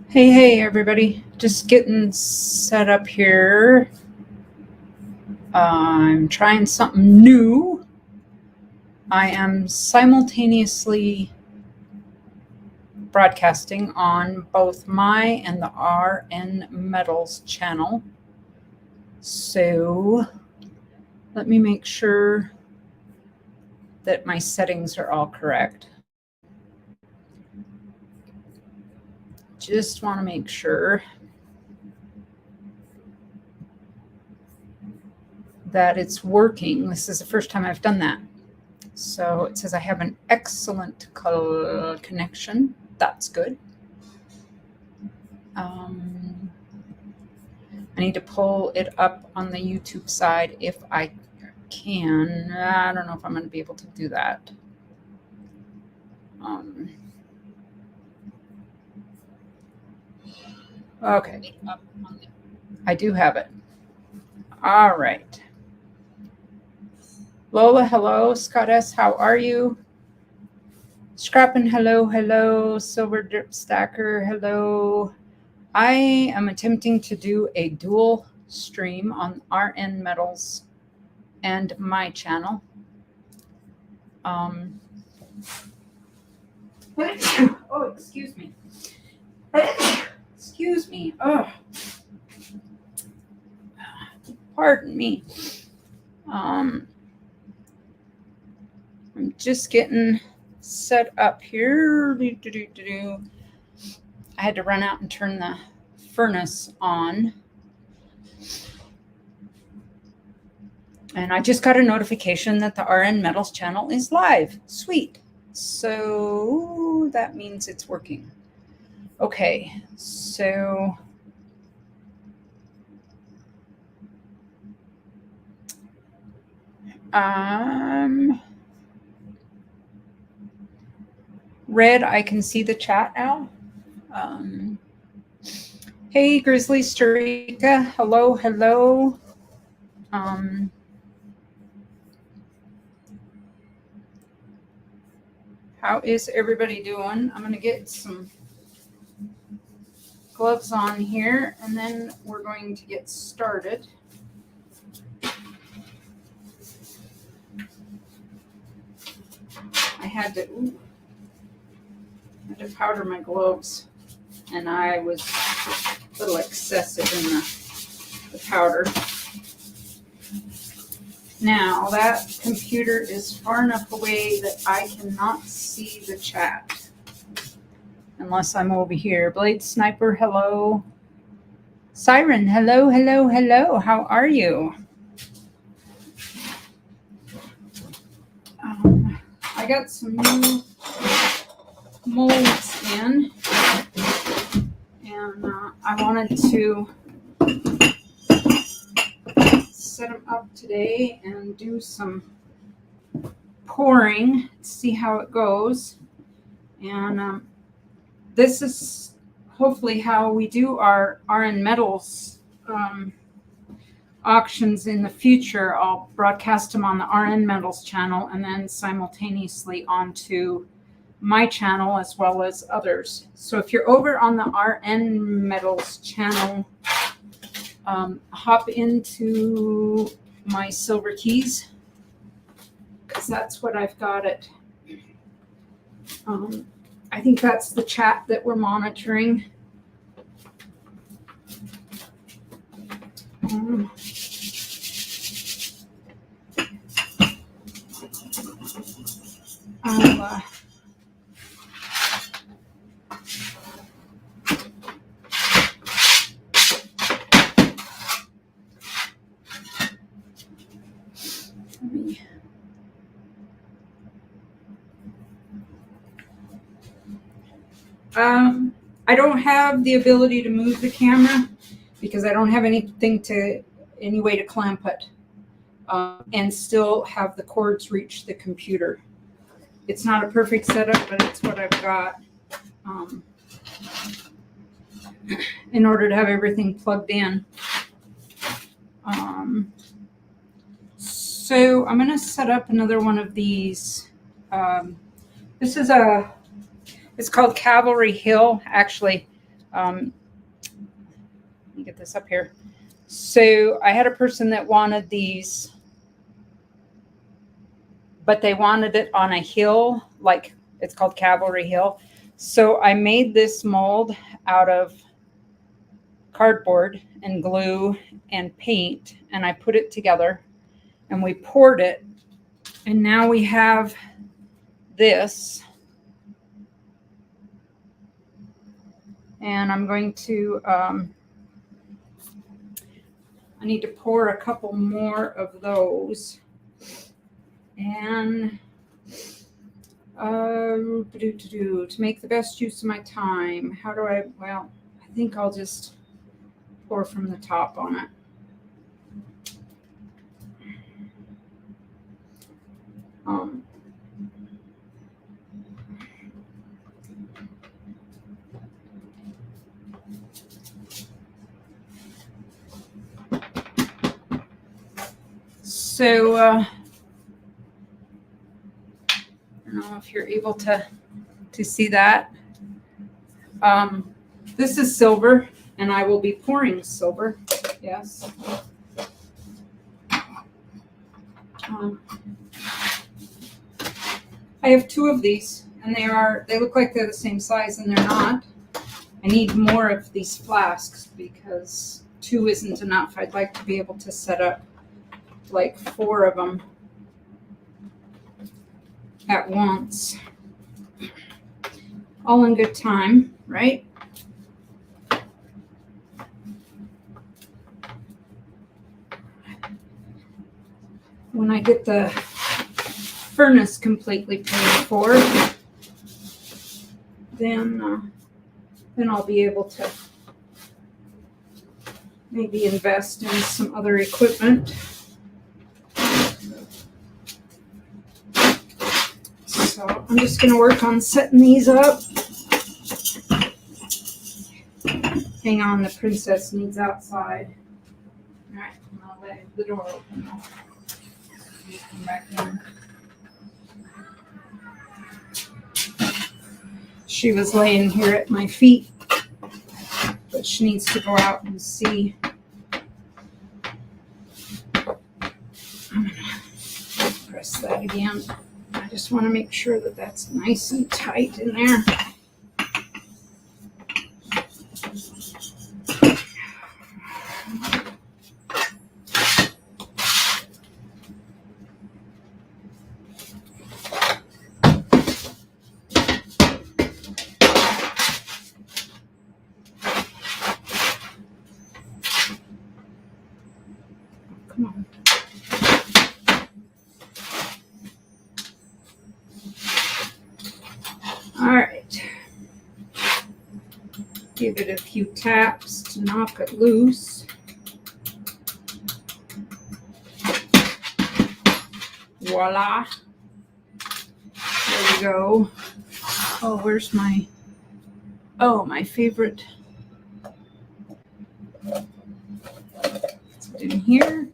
Hey, everybody. Just getting set up here. I'm trying something new. I am simultaneously broadcasting on both my and the RN Metals channel. So let me make sure that my settings are all correct. Just want to make sure that it's working. This is the first time I've done that. So it says I have an excellent connection. That's good. I need to pull it up on the YouTube side if I can. I don't know if I'm going to be able to do that. Okay. I do have it. All right. Lola, hello. Scott S., how are you? Scrappin', hello. Silver Drip Stacker, hello. I am attempting to do a dual stream on RN Metals and my channel. Oh, excuse me. Excuse me. Oh, pardon me. I'm just getting set up here. I had to run out and turn the furnace on. And I just got a notification that the RN Metals channel is live. Sweet. So that means it's working. Okay, so Red, I can see the chat now. Hey, Grizzly Starika, hello. How is everybody doing? I'm going to get some gloves on here, and then we're going to get started. I had to powder my gloves, and I was a little excessive in the powder. Now, that computer is far enough away that I cannot see the chat unless I'm over here. Blade Sniper, hello. Siren, hello. How are you? I got some new molds in, and I wanted to set them up today and do some pouring, see how it goes. And this is hopefully how we do our RN Metals auctions in the future. I'll broadcast them on the RN Metals channel and then simultaneously onto my channel as well as others. So if you're over on the RN Metals channel, hop into my Silver Keys, because that's what I've got it. I think that's the chat that we're monitoring. I don't have the ability to move the camera because I don't have any way to clamp it and still have the cords reach the computer. It's not a perfect setup, but it's what I've got in order to have everything plugged in. So I'm going to set up another one of these. This is a It's called Cavalry Hill. Actually, let me get this up here. So I had a person that wanted these, but they wanted it on a hill, like it's called Cavalry Hill. So I made this mold out of cardboard and glue and paint, and I put it together and we poured it. And now we have this. And I'm going to, I need to pour a couple more of those. And to make the best use of my time, how do I, well, I think I'll just pour from the top on it. So, I don't know if you're able to see that. This is silver, and I will be pouring silver. Yes. I have two of these, and they look like they're the same size, and they're not. I need more of these flasks because two isn't enough. I'd like to be able to set up like 4 of them at once. All in good time, right? When I get the furnace completely paid for, then I'll be able to maybe invest in some other equipment. So I'm just going to work on setting these up. Hang on, the princess needs outside. All right, I'll let the door open. You come back in. She was laying here at my feet, but she needs to go out and see. I'm gonna press that again. I just want to make sure that that's nice and tight in there. Come on. All right. Give it a few taps to knock it loose. Voila. There we go. Oh, where's my favorite. Let's put it in here.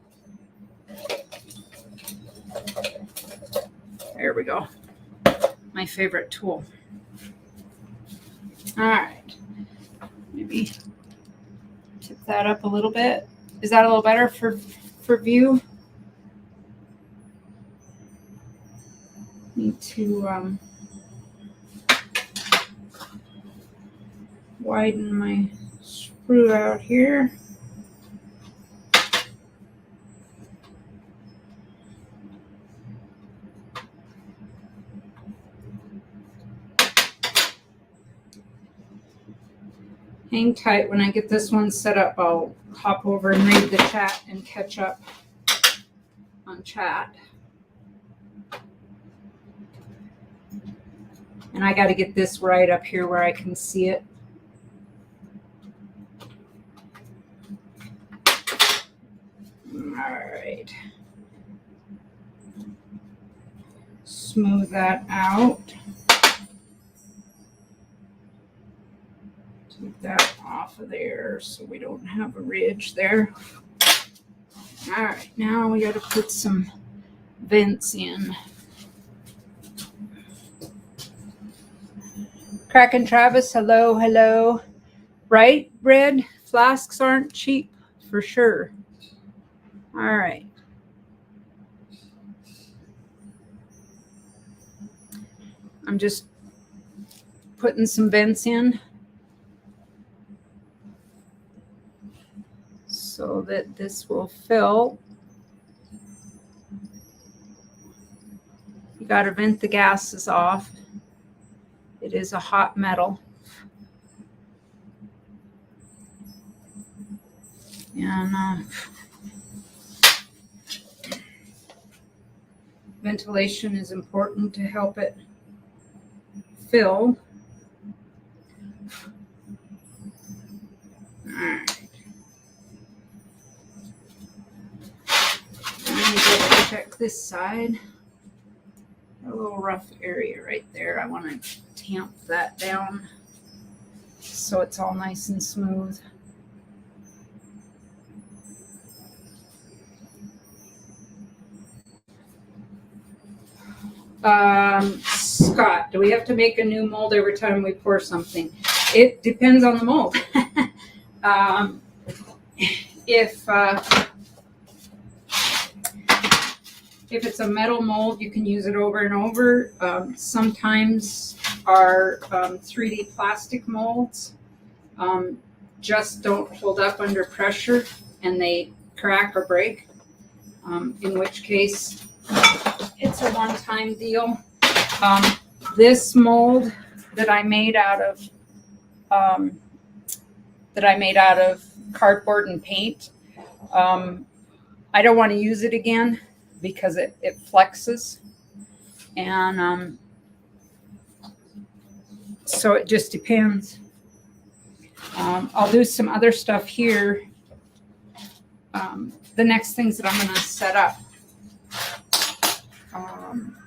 There we go. My favorite tool. All right. Maybe tip that up a little bit. Is that a little better for view? Need to widen my screw out here. Hang tight. When I get this one set up, I'll hop over and read the chat and catch up on chat. And I got to get this right up here where I can see it. All right. Smooth that out. Take that off of there so we don't have a ridge there. All right, now we got to put some vents in. Kraken Travis, hello, hello. Right, Red? Flasks aren't cheap for sure. All right. I'm just putting some vents in so that this will fill. You got to vent the gases off. It is a hot metal. And ventilation is important to help it fill. All right. Let me go check this side. A little rough area right there. I want to tamp that down so it's all nice and smooth. Scott, do we have to make a new mold every time we pour something? It depends on the mold. If it's a metal mold, you can use it over and over. Sometimes our 3D plastic molds just don't hold up under pressure and they crack or break, in which case it's a one-time deal. This mold that I made out of cardboard and paint, I don't want to use it again because it flexes, and so it just depends. I'll do some other stuff here. The next things that I'm going to set up, I'm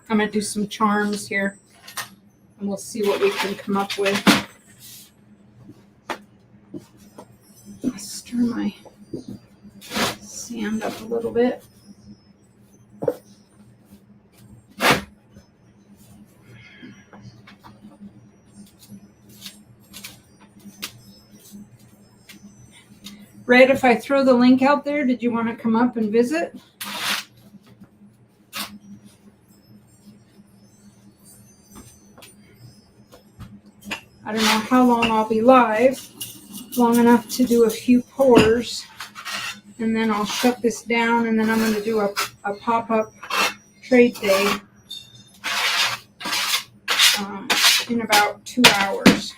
going to do some charms here, and we'll see what we can come up with. I'll stir my sand up a little bit. Red, if I throw the link out there, did you want to come up and visit? I don't know how long I'll be live, long enough to do a few pours, and then I'll shut this down, and then I'm going to do a pop-up trade day in about 2 hours.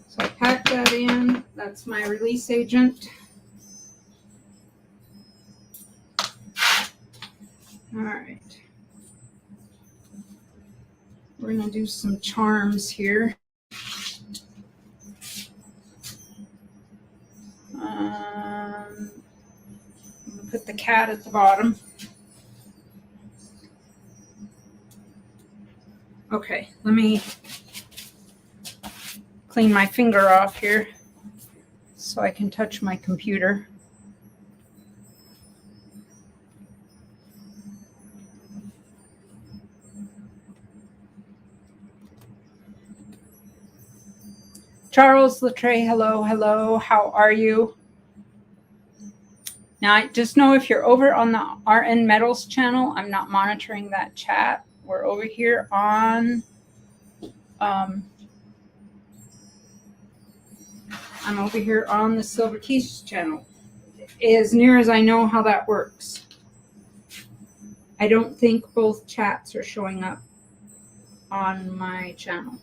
So I pack that in. That's my release agent. All right. We're going to do some charms here. I'm going to put the cat at the bottom. Okay, let me clean my finger off here so I can touch my computer. Charles Latre, hello, hello. How are you? Now, just know if you're over on the RN Metals channel, I'm not monitoring that chat. We're over here on, I'm over here on the Silver Keys channel. As near as I know how that works. I don't think both chats are showing up on my channel.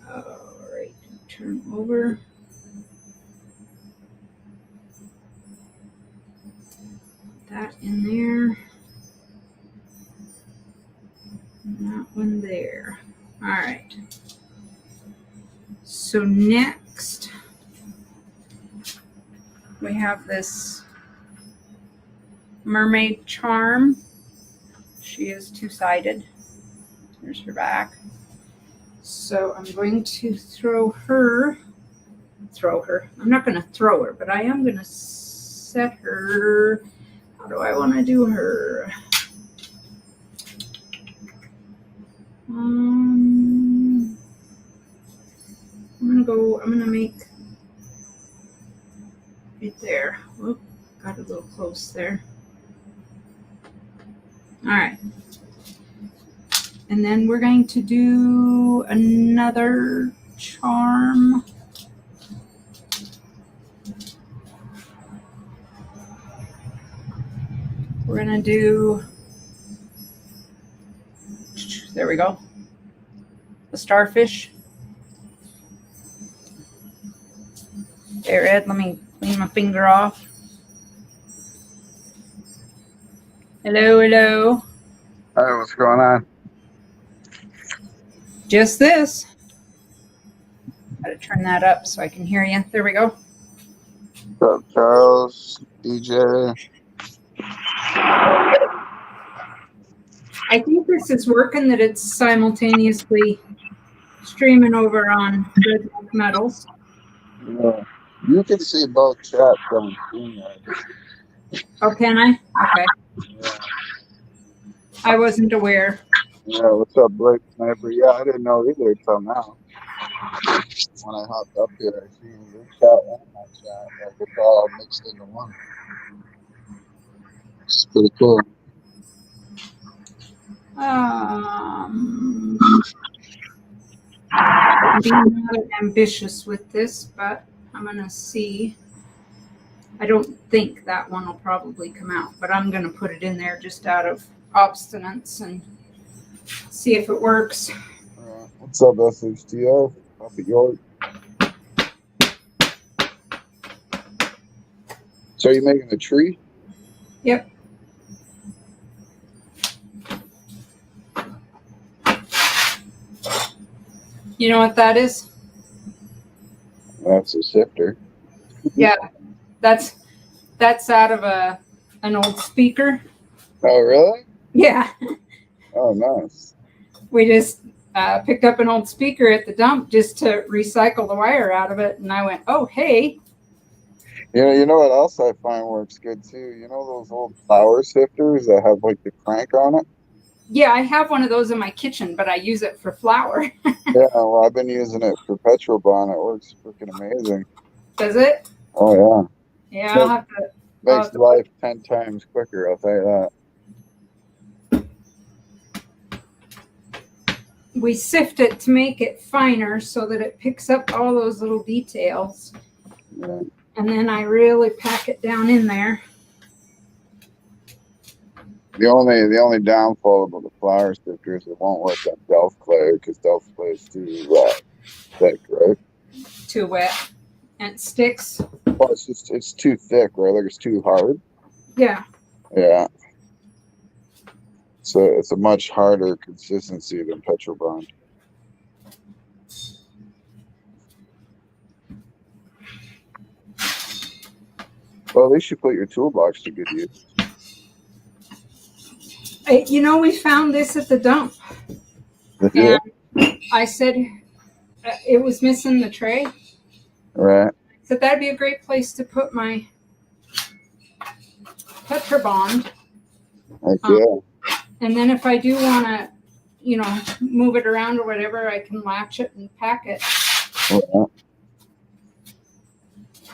All right, turn over. That in there. And that one there. All right. So next, we have this mermaid charm. She is two-sided. There's her back. So I'm going to throw her. I'm not going to throw her, but I am going to set her. How do I want to do her? I'm gonna make it there. Whoop, got a little close there. All right. And then we're going to do another charm. We're gonna do, there we go, the starfish. There, Ed, let me clean my finger off. Hello, hello. Hi, what's going on? Just this. Gotta turn that up so I can hear you. There we go. What's up, Charles, DJ? I think this is working, that it's simultaneously streaming over on Red Milk Metals. Yeah. You can see both chats on screen. Oh, can I? Okay. Yeah. I wasn't aware. Yeah, what's up, Blake Sniper? Yeah, I didn't know either until now. When I hopped up here, I seen your chat and my chat. Like, it's all mixed into one. It's pretty cool. I'm being not ambitious with this, but I'm gonna see. I don't think that one will probably come out, but I'm gonna put it in there just out of obstinance and see if it works. What's up, SHTO? Up at York. So, are you making a tree? Yep. You know what that is? That's a sifter. Yeah, that's out of an old speaker. Oh, really? Yeah, Oh, nice. we just picked up an old speaker at the dump just to recycle the wire out of it, and I went, "Oh, hey." You know what else I find works good too? You know those old flour sifters that have like the crank on it? Yeah, I have one of those in my kitchen, but I use it for flour. Yeah, well, I've been using it for Petrobond. It works freaking amazing. Does it? Oh, yeah. Yeah, I'll have to. Makes life 10 times quicker, I'll tell you that. We sift it to make it finer so that it picks up all those little details. Yeah. And then I really pack it down in there. The only downfall about the flour sifter is it won't work on Delft clay because Delft clay is too thick, right? Too wet. And it sticks. Well, it's too thick, right? Like it's too hard. Yeah. Yeah. So it's a much harder consistency than Petrobond. Well, at least you put your toolbox to good use. We found this at the dump. Yeah. And I said it was missing the tray. Right. I said that'd be a great place to put my Petrobond. Heck yeah. And then if I do want to, move it around or whatever, I can latch it and pack it. Yeah.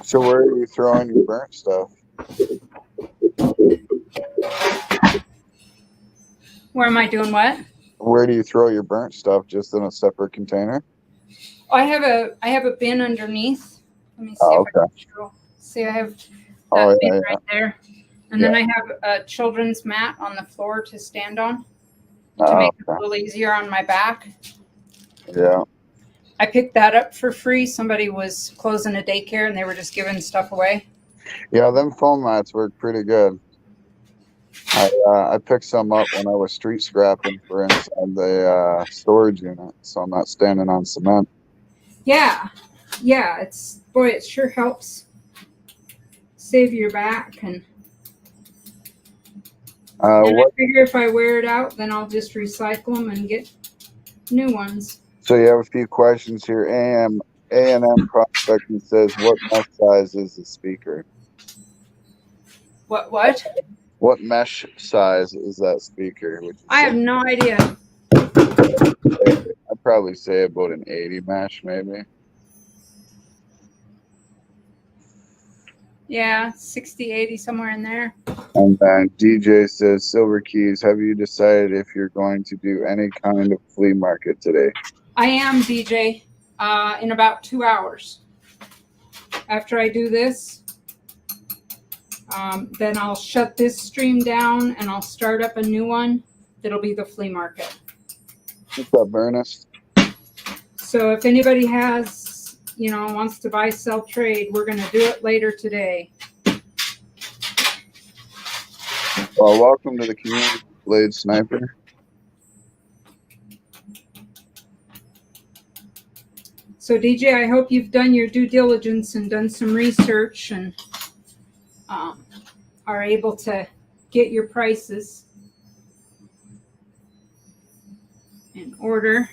So where are you throwing your burnt stuff? Where am I doing what? Where do you throw your burnt stuff? Just in a separate container? I have a bin underneath. Let me see Oh, if I okay. can show. See, I have Oh, that yeah, bin yeah. right there. And then I have a children's mat on the floor to stand on to Oh, make it a okay. little easier on my back. Yeah. I picked that up for free. Somebody was closing a daycare and they were just giving stuff away. Yeah, them foam mats work pretty good. I picked some up when I was street scrapping for inside the storage unit, so I'm not standing on cement. Yeah. Yeah, it sure helps save your back. And I figure if I wear it out, then I'll just recycle them and get new ones. So you have a few questions here. A&M Prospecting says, what mesh size is the speaker? What? What mesh size is that speaker? I have no idea. I'd probably say about an 80 mesh, maybe. Yeah, 60, 80, somewhere in there. And then DJ says, Silver Keys, have you decided if you're going to do any kind of flea market today? I am, DJ, in about 2 hours. After I do this, then I'll shut this stream down and I'll start up a new one. That'll be the flea market. What's up, Ernest? So if anybody has, wants to buy, sell, trade, we're going to do it later today. Well, welcome to the community, Blade Sniper. So DJ, I hope you've done your due diligence and done some research and are able to get your prices in order.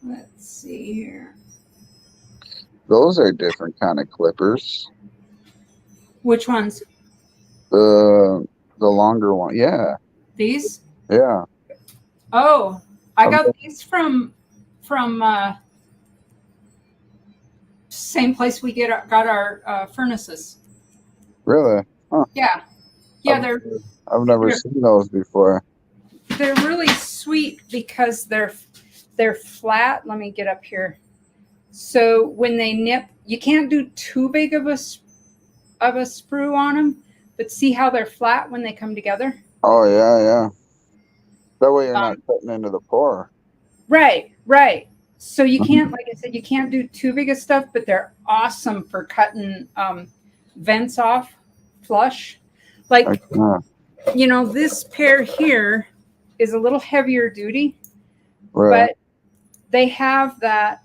Let's see here. Those are different kind of clippers. Which ones? The longer one, yeah. These? Yeah. Oh, I got these from same place we got our furnaces. Really? Huh. Yeah. Yeah, I've never seen those before. They're really sweet because they're flat. Let me get up here. So when they nip, you can't do too big of a sprue on them, but see how they're flat when they come together? Oh, yeah. That way you're not cutting into the pour. Right. So you can't, like I said, you can't do too big of stuff, but they're awesome for cutting vents off flush. Like, this pair here is a little heavier duty, right. But they have that,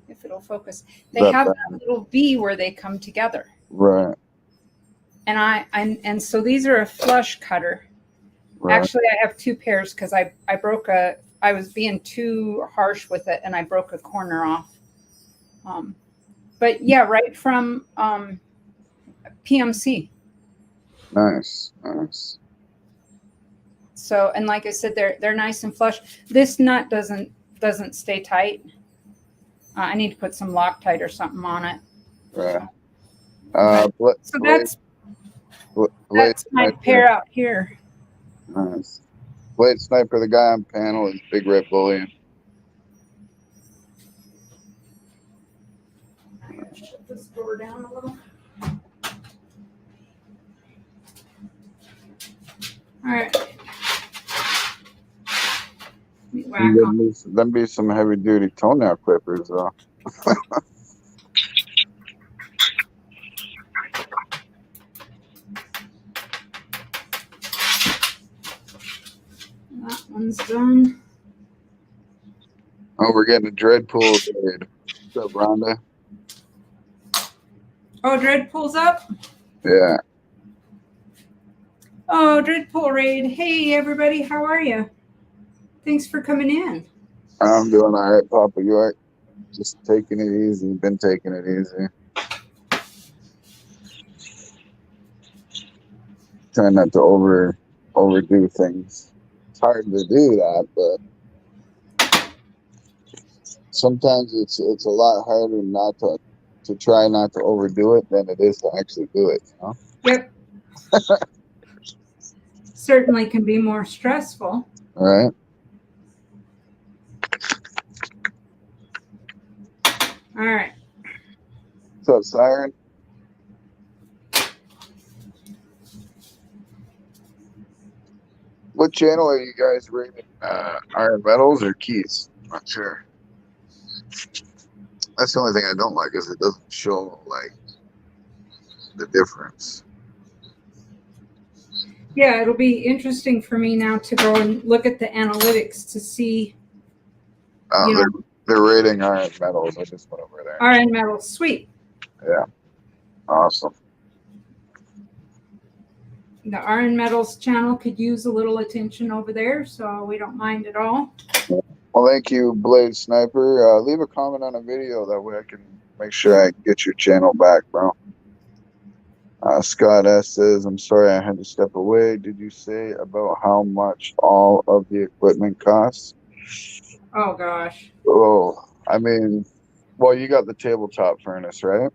if it'll focus, they have that little V where they come together. Right. And so these are a flush cutter. Right. Actually, I have two pairs because I was being too harsh with it and I broke a corner off. But yeah, right from PMC. Nice. So, and like I said, they're nice and flush. This nut doesn't stay tight. I need to put some Loctite or something on it. Right. So that's my pair out here. Nice. Blade Sniper, the guy on panel is Big Red Bullion. Shut this door down a little. All right. Them be some heavy duty toenail clippers though. That one's done. Oh, we're getting a Dreadpool raid. What's up, Rhonda? Oh, Dreadpool's up? Yeah. Oh, Dreadpool raid. Hey, everybody. How are you? Thanks for coming in. I'm doing all right, Papa York. Just taking it easy. Been taking it easy. Trying not to overdo things. It's hard to do that, but sometimes it's a lot harder not to try not to overdo it than it is to actually do it. You know? Yep. Certainly can be more stressful. All right. All right. What's up, Siren? What channel are you guys rating? Iron Metals or Keys? Not sure. That's the only thing I don't like is it doesn't show like the difference. Yeah, it'll be interesting for me now to go and look at the analytics to see. They're rating Iron Metals. I just went over there. Iron Metals, sweet. Yeah, awesome. The Iron Metals channel could use a little attention over there, so we don't mind at all. Well, thank you, Blade Sniper. Leave a comment on a video. That way I can make sure I get your channel back, bro. Scott S says, I'm sorry I had to step away. Did you say about how much all of the equipment costs? Oh gosh. Oh, I mean, well, you got the tabletop furnace, right?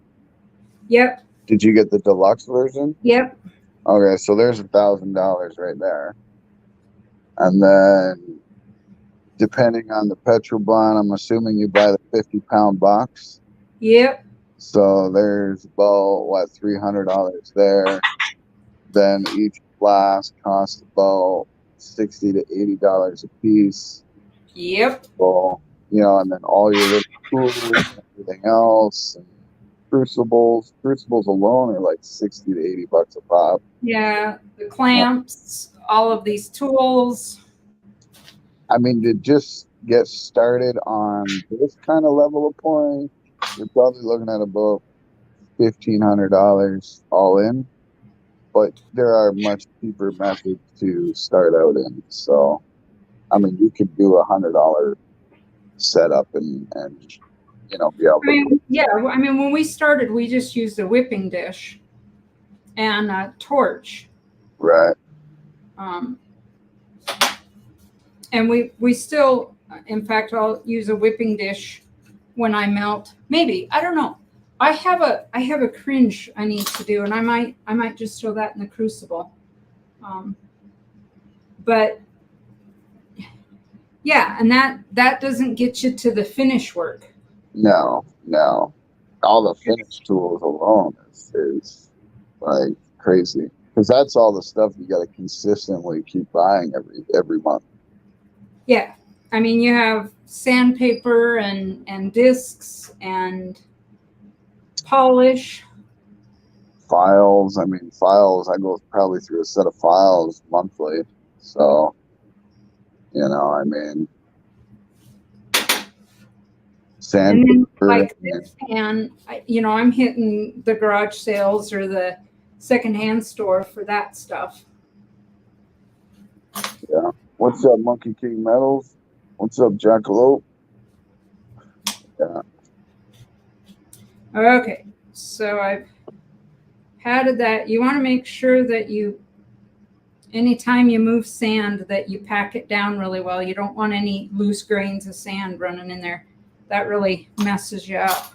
Yep. Did you get the deluxe version? Yep. Okay, so there's $1,000 right there. And then depending on the Petrobond, I'm assuming you buy the 50-pound box. Yep. So there's about what, $300 there. Then each flask costs about $60 to $80 a piece. Yep. So, you know, and then all your little tools, everything else, and crucibles. Crucibles alone are like 60 to 80 bucks a pop. Yeah. The clamps, all of these tools. I mean, to just get started on this kind of level of pouring, you're probably looking at about $1,500 all in. But there are much cheaper methods to start out in. So, I mean, you could do $100 setup and you know, be able I to. mean, yeah. I mean, when we started, we just used a whipping dish and a torch. Right. And we still, in fact, I'll use a whipping dish when I melt. Maybe, I don't know. I have a cringe I need to do, and I might just throw that in the crucible. But yeah, and that doesn't get you to the finish work. No. All the finish tools alone is like crazy, because that's all the stuff you got to consistently keep buying every month. Yeah, I mean, you have sandpaper and discs and polish. Files. I mean, files. I go probably through a set of files monthly. So, you know, I mean, And then sandpaper. like this pan, you know, I'm hitting the garage sales or the secondhand store for that stuff. Yeah. What's up, Monkey King Metals? What's up, Jackalope? Yeah. Okay, so I've patted that. You want to make sure that anytime you move sand, that you pack it down really well. You don't want any loose grains of sand running in there. That really messes you up.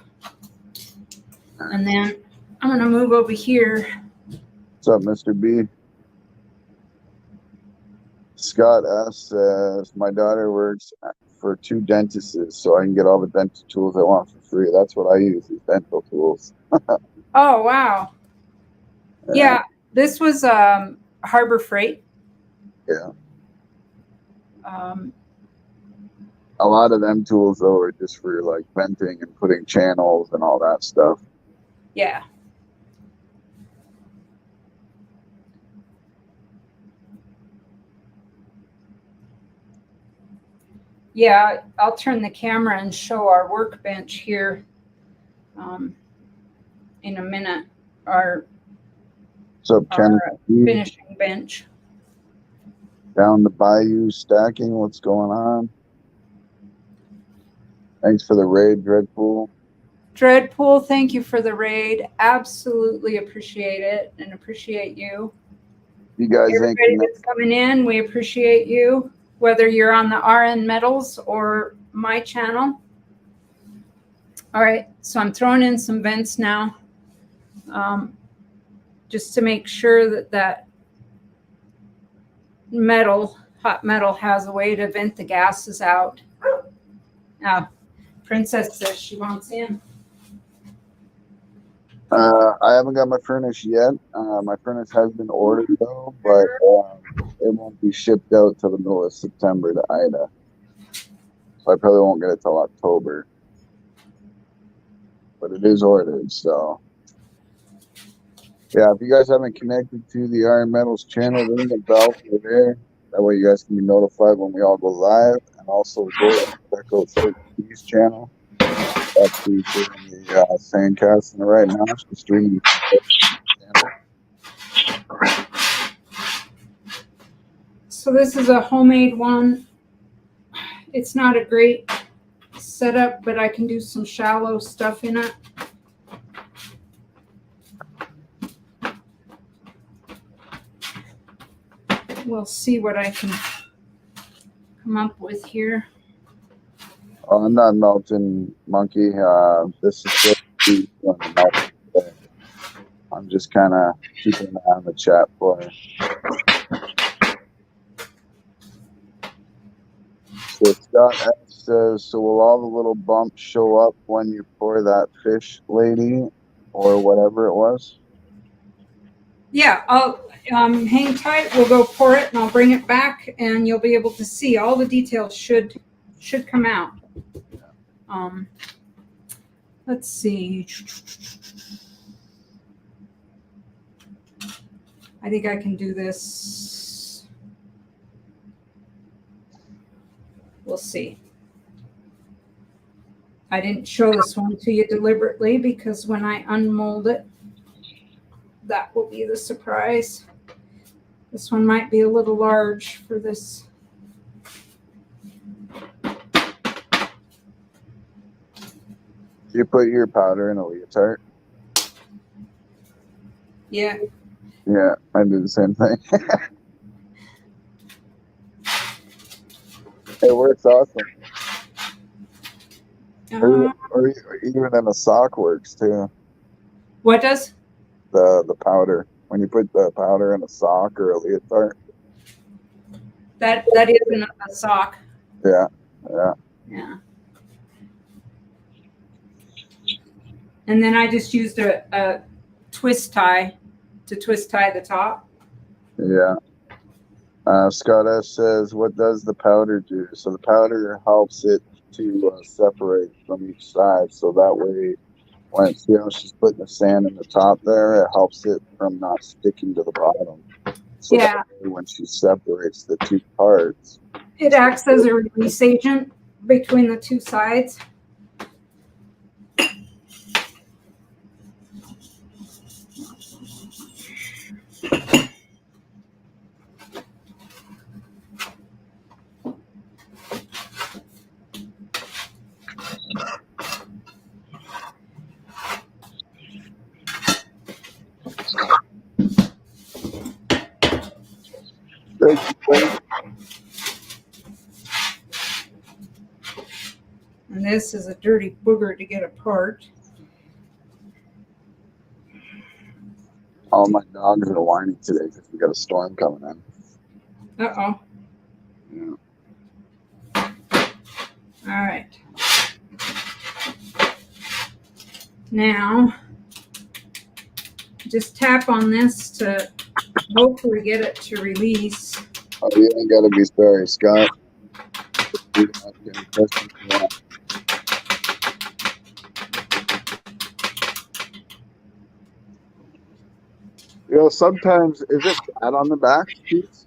And then I'm going to move over here. What's up, Mr. B? Scott S says, my daughter works for 2 dentists, so I can get all the dental tools I want for free. That's what I use, is dental tools. Oh, wow. Yeah, this was Harbor Freight. Yeah. A lot of them tools, though, are just for like venting and putting channels and all that stuff. Yeah. Yeah, I'll turn the camera and show our workbench here in a minute. Our finishing bench. Down the bayou stacking, what's going on? Thanks for the raid, Dreadpool. Dreadpool, thank you for the raid. Absolutely appreciate it and appreciate you. You guys, everybody that's coming in, we appreciate you, whether you're on the RN Metals or my channel. All right, so I'm throwing in some vents now, just to make sure that hot metal has a way to vent the gases out. Now, Princess says she wants in. I haven't got my furnace yet. My furnace has been ordered though, but it won't be shipped out till the middle of September to Ida. So I probably won't get it till October. But it is ordered, so. Yeah, if you guys haven't connected to the RN Metals channel, ring the bell over there. That way you guys can be notified when we all go live. And also go check out Steve's channel. That's who's doing the Sandcasting right now. She's streaming. So this is a homemade one. It's not a great setup, but I can do some shallow stuff in it. we'll see what I can come up with here. Oh, I'm not melting, Monkey. This is supposed to be on the melt today. I'm just kind of keeping an eye on the chat for you. So Scott S says, so will all the little bumps show up when you pour that fish, lady, or whatever it was? Yeah, I'll hang tight. We'll go pour it, and I'll bring it back, and you'll be able to see all the details should come out. Let's see. I think I can do this. We'll see. I didn't show this one to you deliberately because when I unmold it, that will be the surprise. This one might be a little large for this. You put your powder in a leotard? Yeah. Yeah, I do the same thing. It works awesome. Or even in a sock works too. What does? The powder. When you put the powder in a sock or a leotard. That isn't a sock. Yeah. Yeah. And then I just used a twist tie to twist tie the top. Yeah. Scott S says, what does the powder do? So the powder helps it to separate from each side. So that way, when see how she's putting the sand in the top there, it helps it from not sticking to the bottom. So Yeah. that way when she separates the two parts. It acts as a release agent between the two sides. And this is a dirty booger to get apart. All my dogs are whining today because we got a storm coming in. Uh-oh. Yeah. All right. Now, just tap on this to hopefully get it to release. Oh, you ain't got to be sorry, Scott. You don't ask any questions you want. You know, sometimes, is it flat on the back, Keith?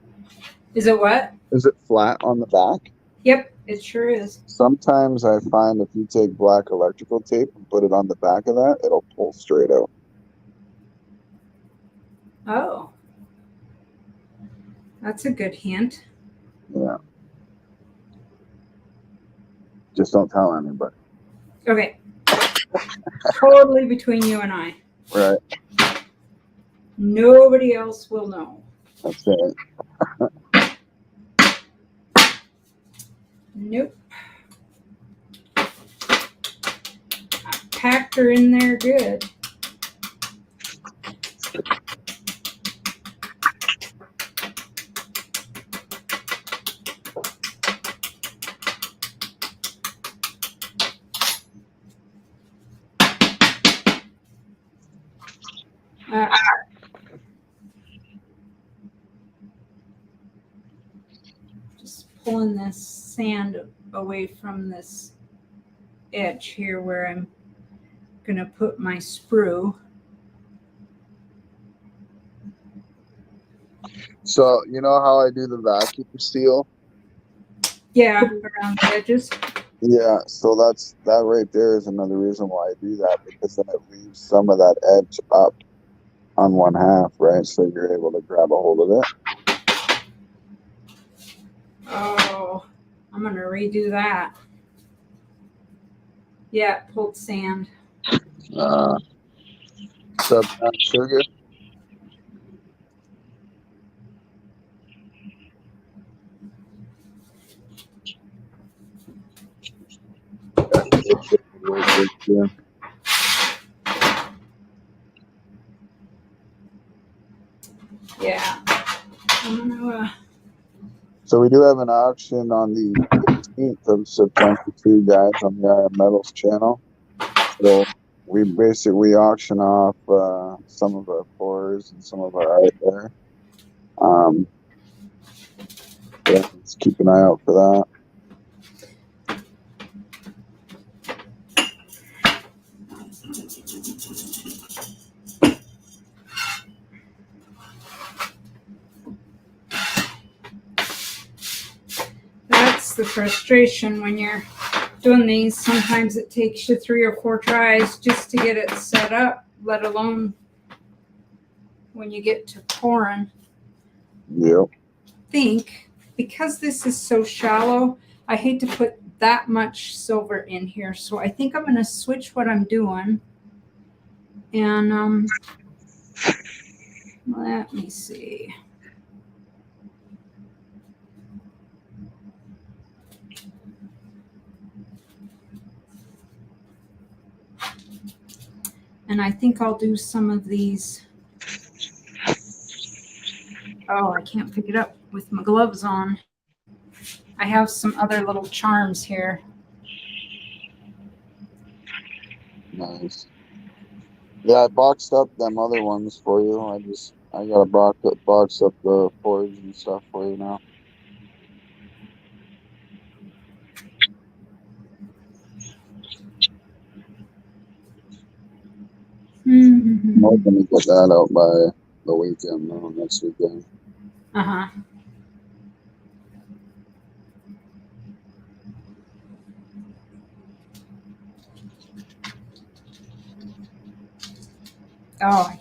Is it what? Is it flat on the back? Yep, it sure is. Sometimes I find if you take black electrical tape and put it on the back of that, it'll pull straight out. Oh. That's a good hint. Yeah. Just don't tell anybody. Okay. Totally between you and I. Right. Nobody else will know. That's it. Nope. I packed her in there good. Just pulling this sand away from this edge here where I'm going to put my sprue. So, you know how I do the vacuum seal? Yeah, around the edges. Yeah, so that right there is another reason why I do that, because then it leaves some of that edge up on one half, right? So you're able to grab a hold of it. Oh, I'm going to redo that. Yeah, pulled sand. Sugar. you. Yeah. I'm gonna, So we do have an auction on the 15th of September too, guys, on the Iron Metals channel. So we basically auction off some of our pours and some of our art there. Yeah, let's keep an eye out for that. that's the frustration when you're doing these. Sometimes it takes you 3 or 4 tries just to get it set up, let alone when you get to pouring. Yep. Think because this is so shallow, I hate to put that much silver in here. So I think I'm going to switch what I'm doing. And let me see. And I think I'll do some of these. Oh, I can't pick it up with my gloves on. I have some other little charms here. Nice. Yeah, I boxed up them other ones for you. I got to box up the pours and stuff for you now. I'm hoping to get that out by the weekend, though, next weekend. Uh-huh. Oh, I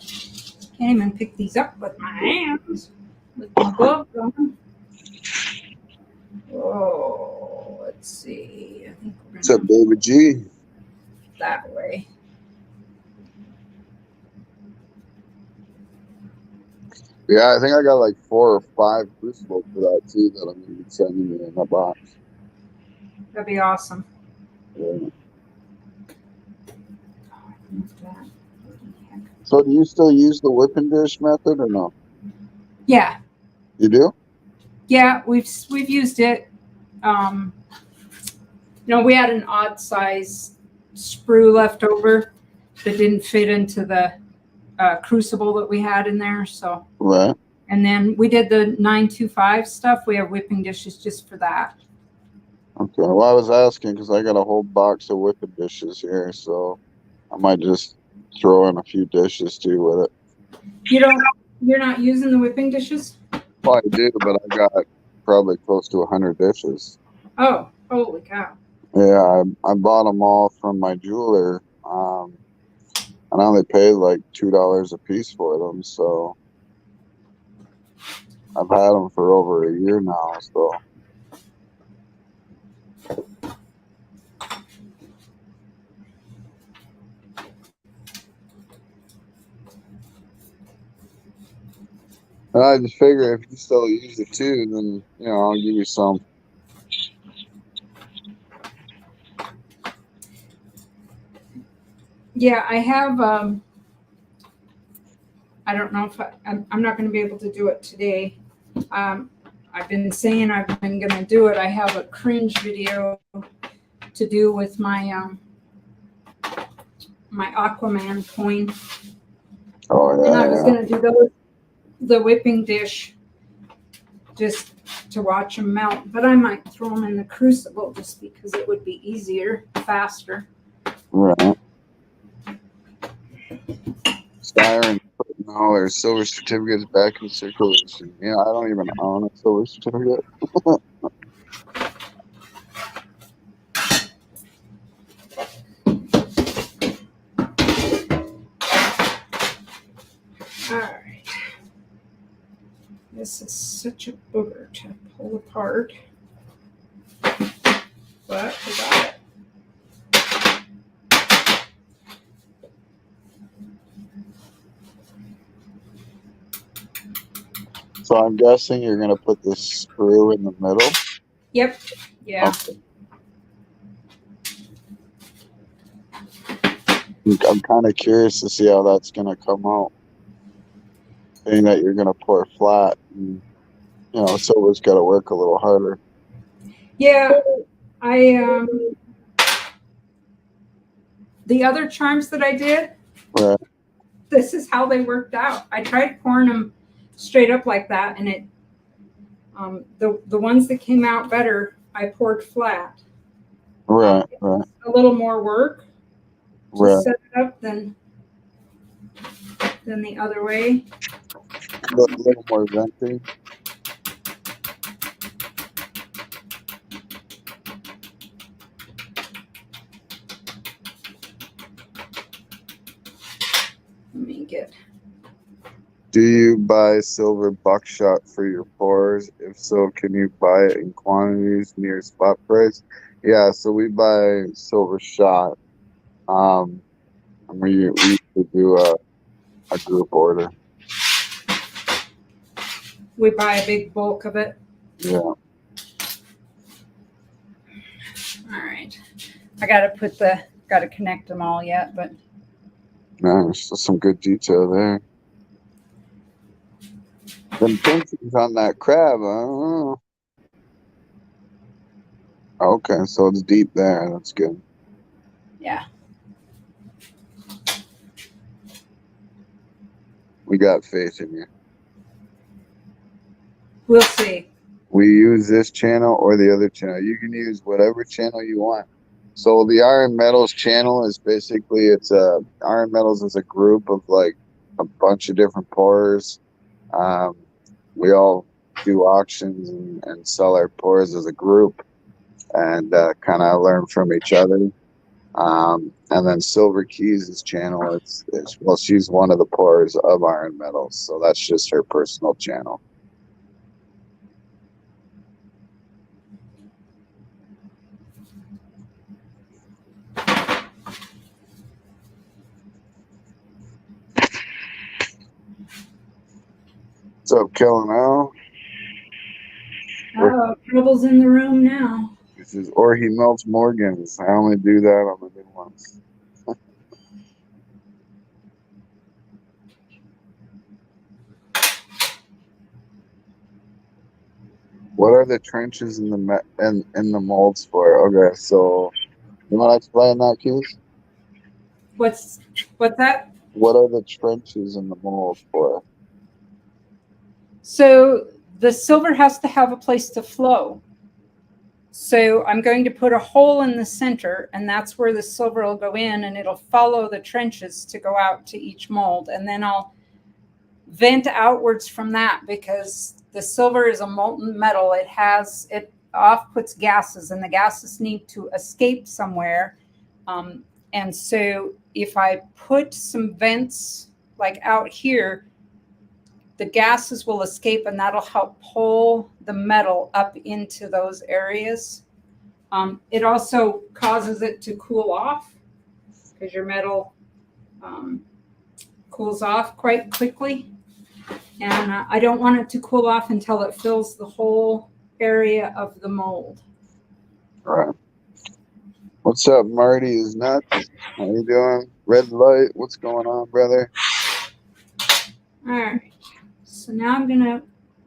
can't even pick these up with my hands. With my gloves on. Oh, let's see. I think we're What's up, gonna David G? that way. Yeah, I think I got like 4 or 5 crucibles for that too that I'm going to be sending you in a box. That'd be awesome. Yeah. Oh, I moved that. So do you still use the whipping dish method or no? Yeah, You do? yeah, we've used it. We had an odd size sprue left over that didn't fit into the crucible that we had in there. So, Right. and then we did the 925 stuff. We have whipping dishes just for that. Okay. Well, I was asking because I got a whole box of whipping dishes here, so I might just throw in a few dishes too with it. You're not using the whipping dishes? Well, I do, but I got probably close to 100 dishes. Oh, holy cow. Yeah, I bought them all from my jeweler, and I only paid like $2 a piece for them, so I've had them for over a year now, so. And I just figure if you still use it too, then, I'll give you some. Yeah, I have. I don't know if I'm not going to be able to do it today. I've been saying I've been going to do it. I have a cringe video to do with my my Aquaman coin. Oh, yeah. And I was going to do the whipping dish just to watch them melt, but I might throw them in the crucible just because it would be easier, faster. Right. Siren putting all their silver certificates back in circulation. Yeah, I don't even own a silver certificate. All right. This is such a booger to pull apart, but we got it. So I'm guessing you're going to put this sprue in the middle? Yep. Yeah. Okay. I'm kind of curious to see how that's gonna come out. Being that you're gonna pour flat, and, you know, silver's got to work a little harder. Yeah, I the other charms that I did, Right. this is how they worked out. I tried pouring them straight up like that, and it the ones that came out better, I poured flat. Right. Right. A little more work to Right. set it up than the other way. A little more venti. Let me get. Do you buy silver buckshot for your pours? If so, can you buy it in quantities near spot price? Yeah, so we buy silver shot. And we used to do a group order. We buy a big bulk of it. Yeah. All right. I gotta connect them all yet, but Nice. That's some good detail there. Them pinches on that crab, huh? Okay, so it's deep there. That's good. yeah. We got faith in you. We'll see. We use this channel or the other channel. You can use whatever channel you want. So the Iron Metals channel is basically Iron Metals is a group of like a bunch of different pourers. We all do auctions and sell our pours as a group and kind of learn from each other. And then Silver Keys' channel, well, she's one of the pourers of Iron Metals, so that's just her personal channel. What's up, Kellen Al? Oh, trouble's in the room now. This is or he melts Morgans. I only do that on the new ones. What are the trenches in the molds for? Okay, so you want to explain that, Keith? What's that? What are the trenches in the mold for? So the silver has to have a place to flow. So I'm going to put a hole in the center, and that's where the silver will go in, and it'll follow the trenches to go out to each mold. And then I'll vent outwards from that, because the silver is a molten metal. It puts gases, and the gases need to escape somewhere. And so if I put some vents like out here, the gases will escape, and that'll help pull the metal up into those areas. It also causes it to cool off, because your metal cools off quite quickly. And I don't want it to cool off until it fills the whole area of the mold. All right. What's up, Marty is nuts? How you doing? Red light, what's going on, brother? All right. So now I'm going to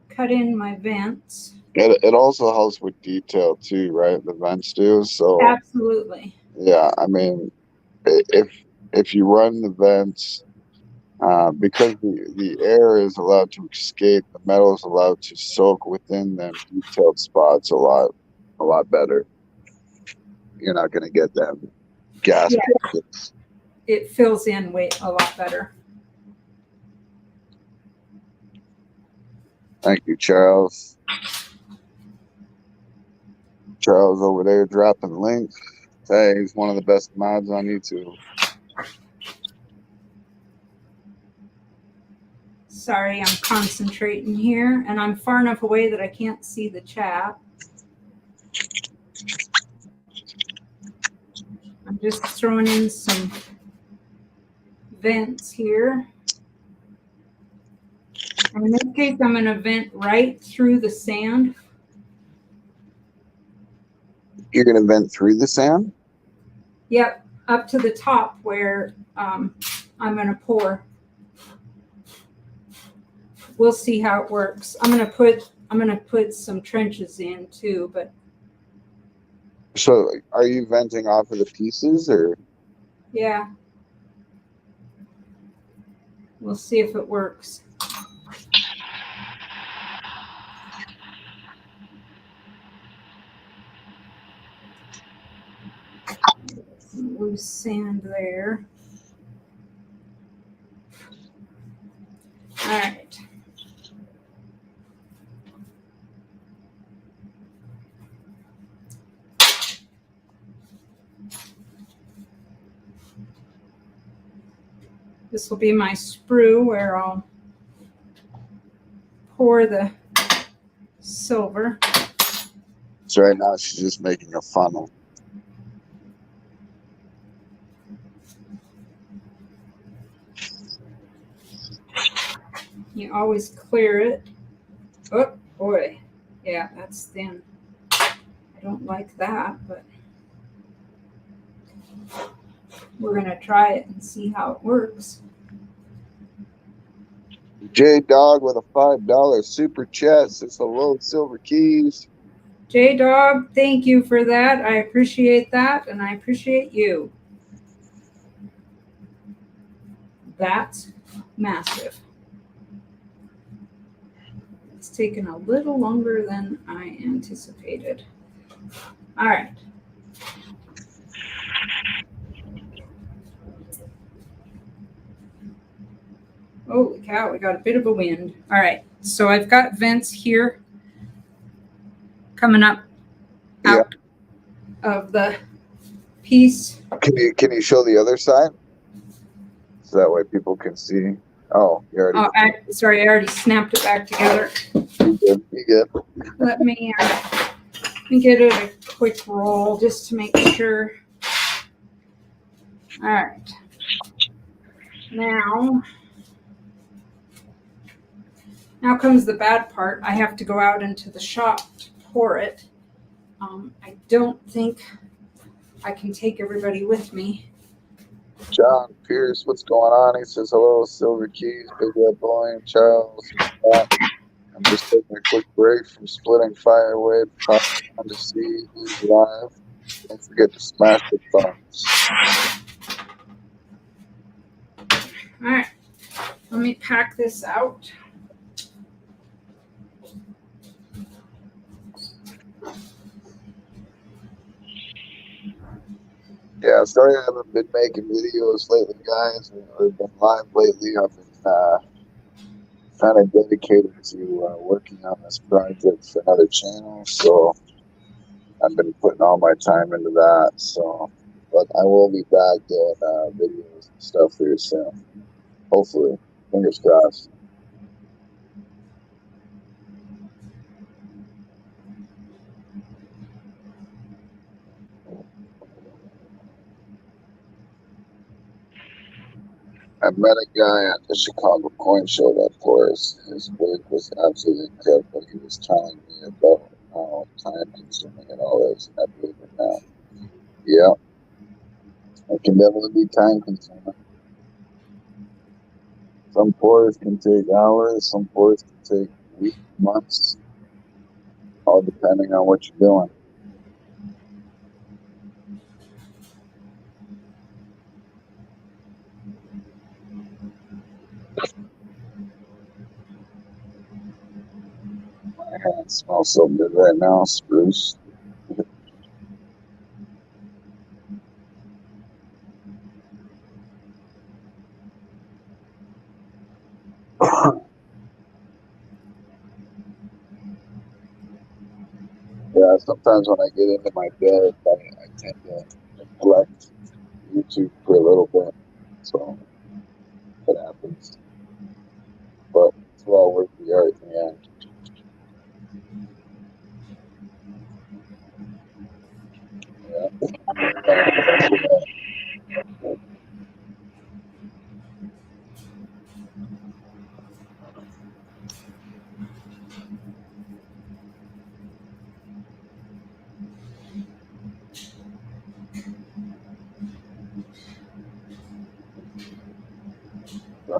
cut in my vents. It also helps with detail too, right? The vents do. So Absolutely. yeah, I mean, if you run the vents, because the air is allowed to escape, the metal is allowed to soak within them detailed spots a lot better. You're not going to get them gas pockets. It fills in a lot better. Thank you, Charles. Charles over there dropping links. Hey, he's one of the best mods on YouTube. Sorry, I'm concentrating here, and I'm far enough away that I can't see the chat. I'm just throwing in some vents here. And in this case, I'm going to vent right through the sand. You're going to vent through the sand? Yep. up to the top where I'm going to pour. We'll see how it works. I'm going to put some trenches in too, but So are you venting off of the pieces or? yeah. We'll see if it works. Some loose sand there. All right. This will be my sprue where I'll pour the silver. So right now she's just making a funnel. You always clear it. Oh boy. Yeah, that's thin. I don't like that, but we're going to try it and see how it works. J Dog with a $5 super chat says hello, Silver Keys. J Dog, thank you for that. I appreciate that, and I appreciate you. That's massive. It's taken a little longer than I anticipated. All right. Holy cow, we got a bit of a wind. All right, so I've got vents here coming up out of the piece. Can you show the other side? So that way people can see. Oh, you already. Sorry, I already snapped it back together. You good. Let me get it a quick roll just to make sure. All right. Now comes the bad part. I have to go out into the shop to pour it. I don't think I can take everybody with me. John Pierce, what's going on? He says hello, Silver Keys, Big Red Boy, Charles. I'm just taking a quick break from splitting firewood. Fun to see who's live. Don't forget to smash the thumbs. All right, let me pack this out. Yeah, sorry I haven't been making videos lately, guys. I've been live lately. I've been kind of dedicated to working on this project for another channel, so I've been putting all my time into that. So, but I will be back doing videos and stuff here soon. Hopefully, fingers crossed. I met a guy at the Chicago Coin Show that pours. His work was absolutely incredible. He was telling me about how time consuming it all is, and I believe it now. Yeah, it can definitely be time consuming. Some pours can take hours, some pours can take weeks, months, all depending on what you're doing. My hand smells so good right now, spruce. Yeah, sometimes when I get into my bed, I tend to neglect YouTube for a little bit. So it happens. But it's well worth the art in the end.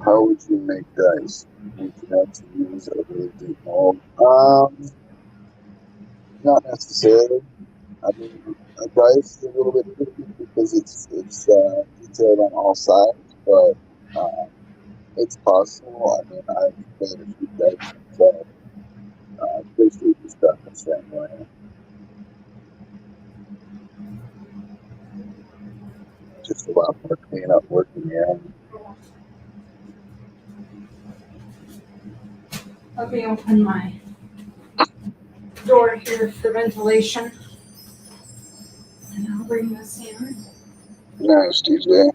How would you make dice? Would you have to use a really deep mold? Not necessarily. I mean, a dice is a little bit tricky because it's detailed on all sides, but it's possible. I mean, I've made a few dice myself. Basically just done the same way. Just a lot more cleanup work in the end. Let me open my door here for ventilation. And I'll bring this in. Nice, DJ.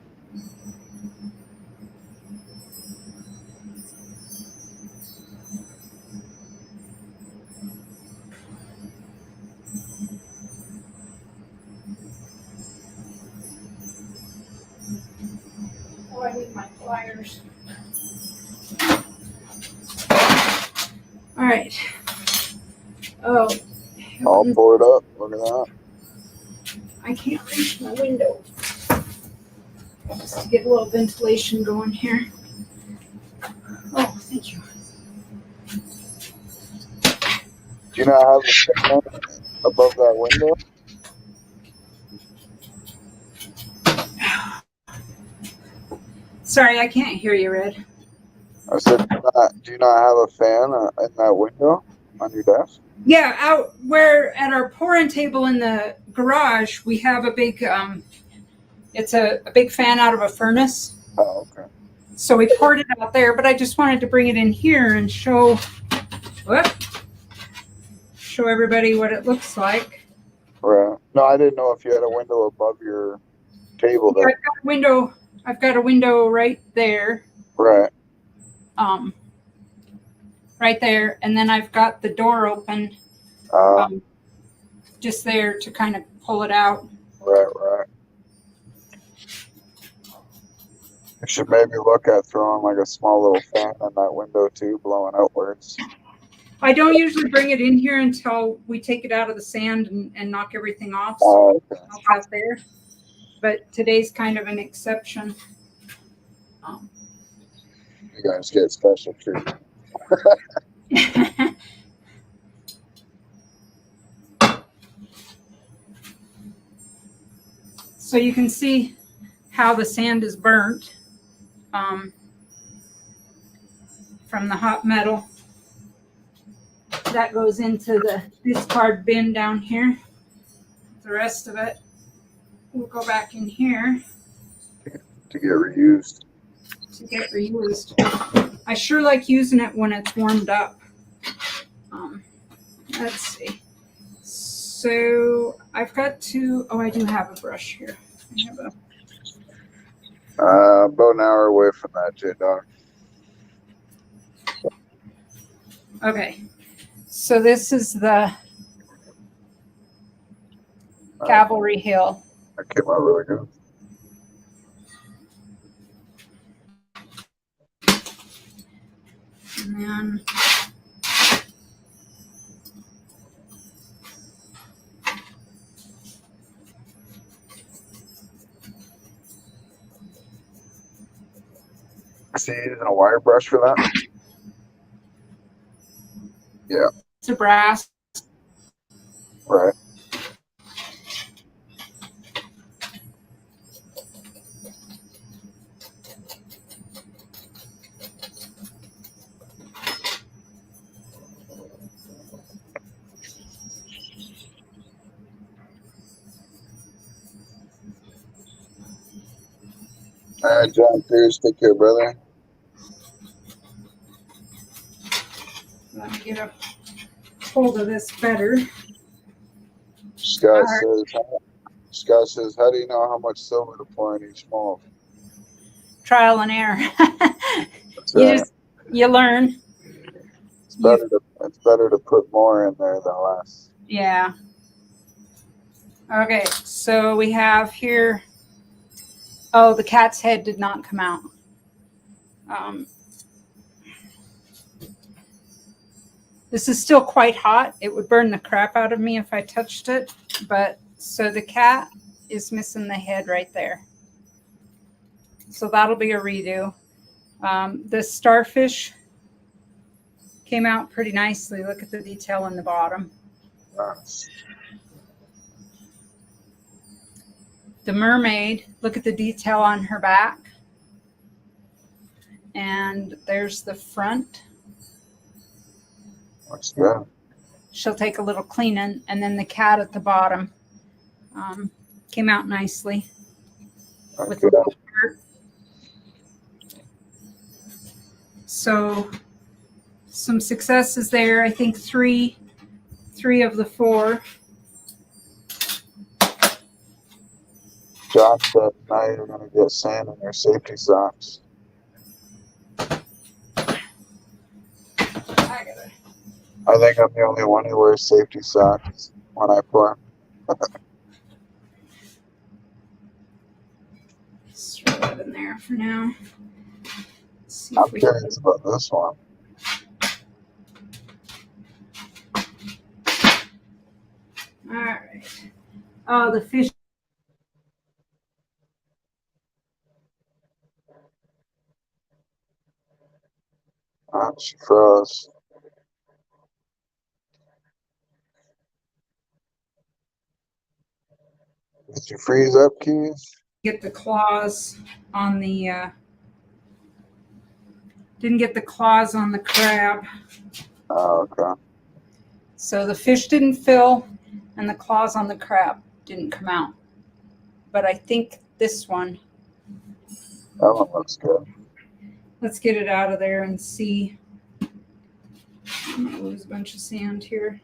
Oh, I need my pliers. All right. Oh, All poured up. Look at that. I can't reach my window. Just to get a little ventilation going here. Oh, thank you. Do you not have a fan above that window? Sorry, I can't hear you, Red. I said, do you not have a fan in that window on your desk? Yeah, out where at our pouring table in the garage, we have a big, it's a big fan out of a furnace. Oh, okay. So we poured it out there, but I just wanted to bring it in here and show everybody what it looks like. Right. No, I didn't know if you had a window above your table there. I've got a window right there. Right. Right there, and then I've got the door open, just there to kind of pull it out. Right. You should maybe look at throwing like a small little fan in that window too, blowing outwards. I don't usually bring it in here until we take it out of the sand and knock everything off. Oh, So okay. I'll out there. But today's kind of an exception. You guys get special treatment. So you can see how the sand is burnt from the hot metal. That goes into the discard bin down here. The rest of it will go back in here To get reused. I sure like using it when it's warmed up. Let's see. So I've got to, I do have a brush here. I have About an hour away from that, J-Dog. Okay. So this is the Cavalry Hill. That came out really good. And then See, using a wire brush for that? Yeah. it's a brass. Right. All right, John Pierce, take care, brother. Let me get a hold of this better. Scott All says, how do you know how much silver to pour in each mold? Trial and error. That's right. You learn. It's better to put more in there than less. Yeah. Okay, so we have here, oh, the cat's head did not come out. This is still quite hot. It would burn the crap out of me if I touched it. But so the cat is missing the head right there. So that'll be a redo. The starfish came out pretty nicely. Look at the detail in the bottom. Nice. The mermaid, look at the detail on her back. And there's the front. Looks good. She'll take a little cleaning. And then the cat at the bottom came out nicely. With a little heart. So some successes there. I think three of the 4. Josh said now you're gonna get sand in your safety socks. I think I'm the only one who wears safety socks when I play. Let's throw that in there for now. Let's see I'm if we curious about this one. All right. Oh, the fish. She froze. Did you freeze up, Keys? Get the claws on the didn't get the claws on the crab. Oh, okay. So the fish didn't fill and the claws on the crab didn't come out. But I think this one, That one looks good. let's get it out of there and see. I'm gonna lose a bunch of sand here.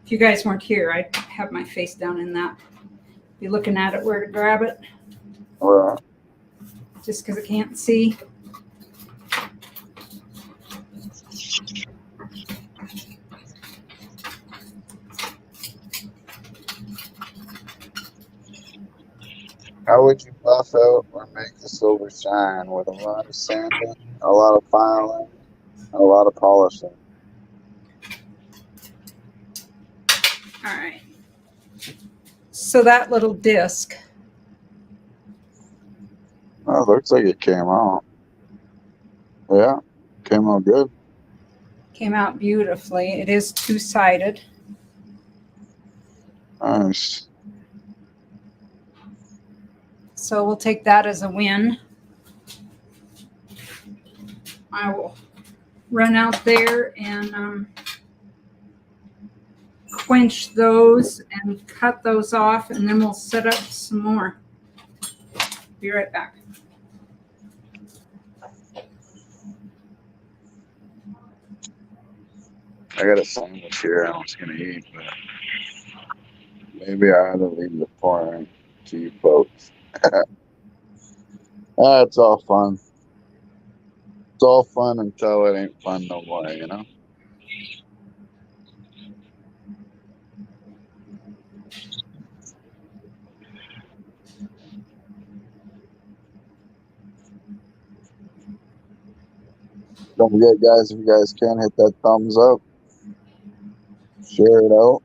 If you guys weren't here, I'd have my face down in that. Be looking at it where to grab it, Well, just because I can't see. how would you buff out or make the silver shine with a lot of sanding, a lot of filing, and a lot of polishing? All right. So that little disc, Oh, looks like it came out. Yeah, came out good. came out beautifully. It is 2-sided. Nice. So we'll take that as a win. I will run out there and quench those and cut those off, and then we'll set up some more. Be right back. I got a sandwich here I was going to eat, but maybe I ought to leave the pouring to you folks. It's all fun. It's all fun until it ain't fun no more, you know? Don't forget, guys, if you guys can, hit that thumbs up. Share it out.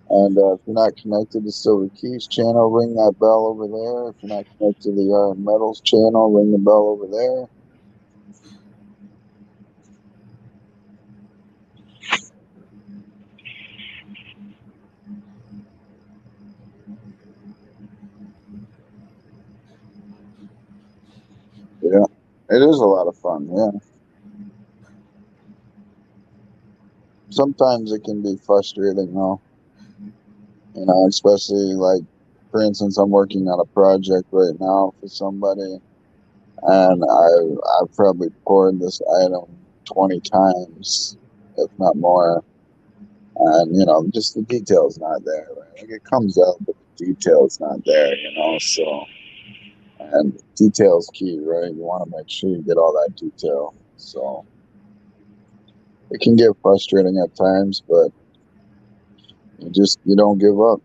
And if you're not connected to Silver Keys channel, ring that bell over there. If you're not connected to the Iron Metals channel, ring the bell over there. Yeah, it is a lot of fun, yeah. Sometimes it can be frustrating, though. You know, especially like, for instance, I'm working on a project right now for somebody, and I've probably poured this item 20 times, if not more. And, you know, just the detail's not there, right? Like, it comes out, but the detail's not there, you know, so And detail's key, right? You want to make sure you get all that detail. So it can get frustrating at times, but you don't give up.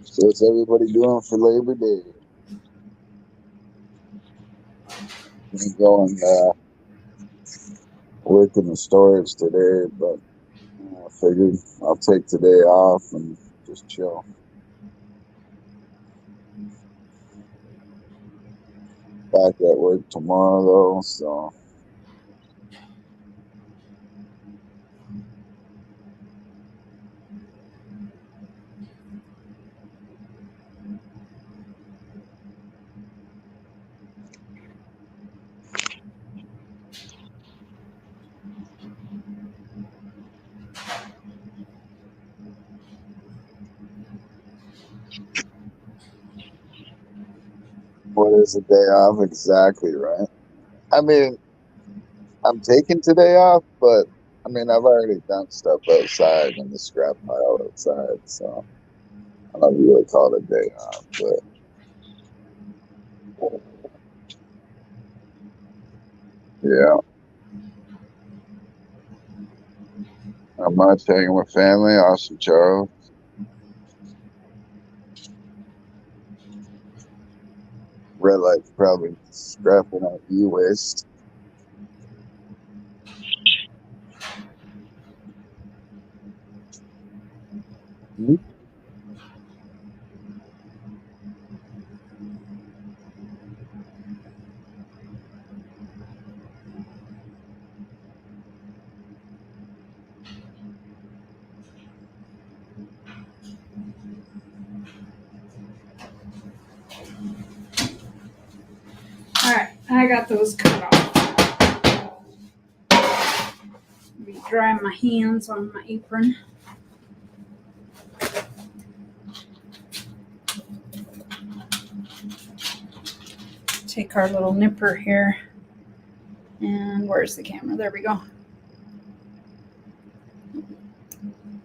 So what's everybody doing for Labor Day? I'm going work in the storage today, but I figured I'll take today off and just chill. Back at work tomorrow though, so what is a day off exactly, right? I mean, I'm taking today off, but I mean, I've already done stuff outside in the scrap pile outside, so I don't really call it a day off, but yeah. I'm not taking my family, Austin Charles. Red Light's probably scrapping out e-waste. Hmm? All right, I got those cut off. Be drying my hands on my apron. Take our little nipper here. And where's the camera? There we go.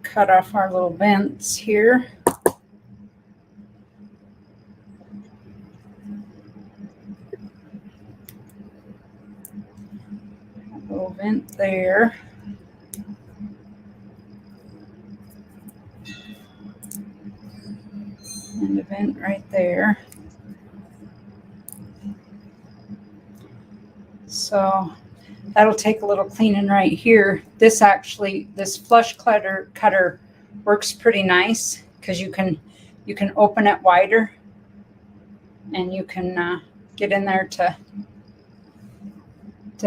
Cut off our little vents here. A little vent there. And a vent right there. So that'll take a little cleaning right here. This flush cutter works pretty nice because you can open it wider and you can get in there to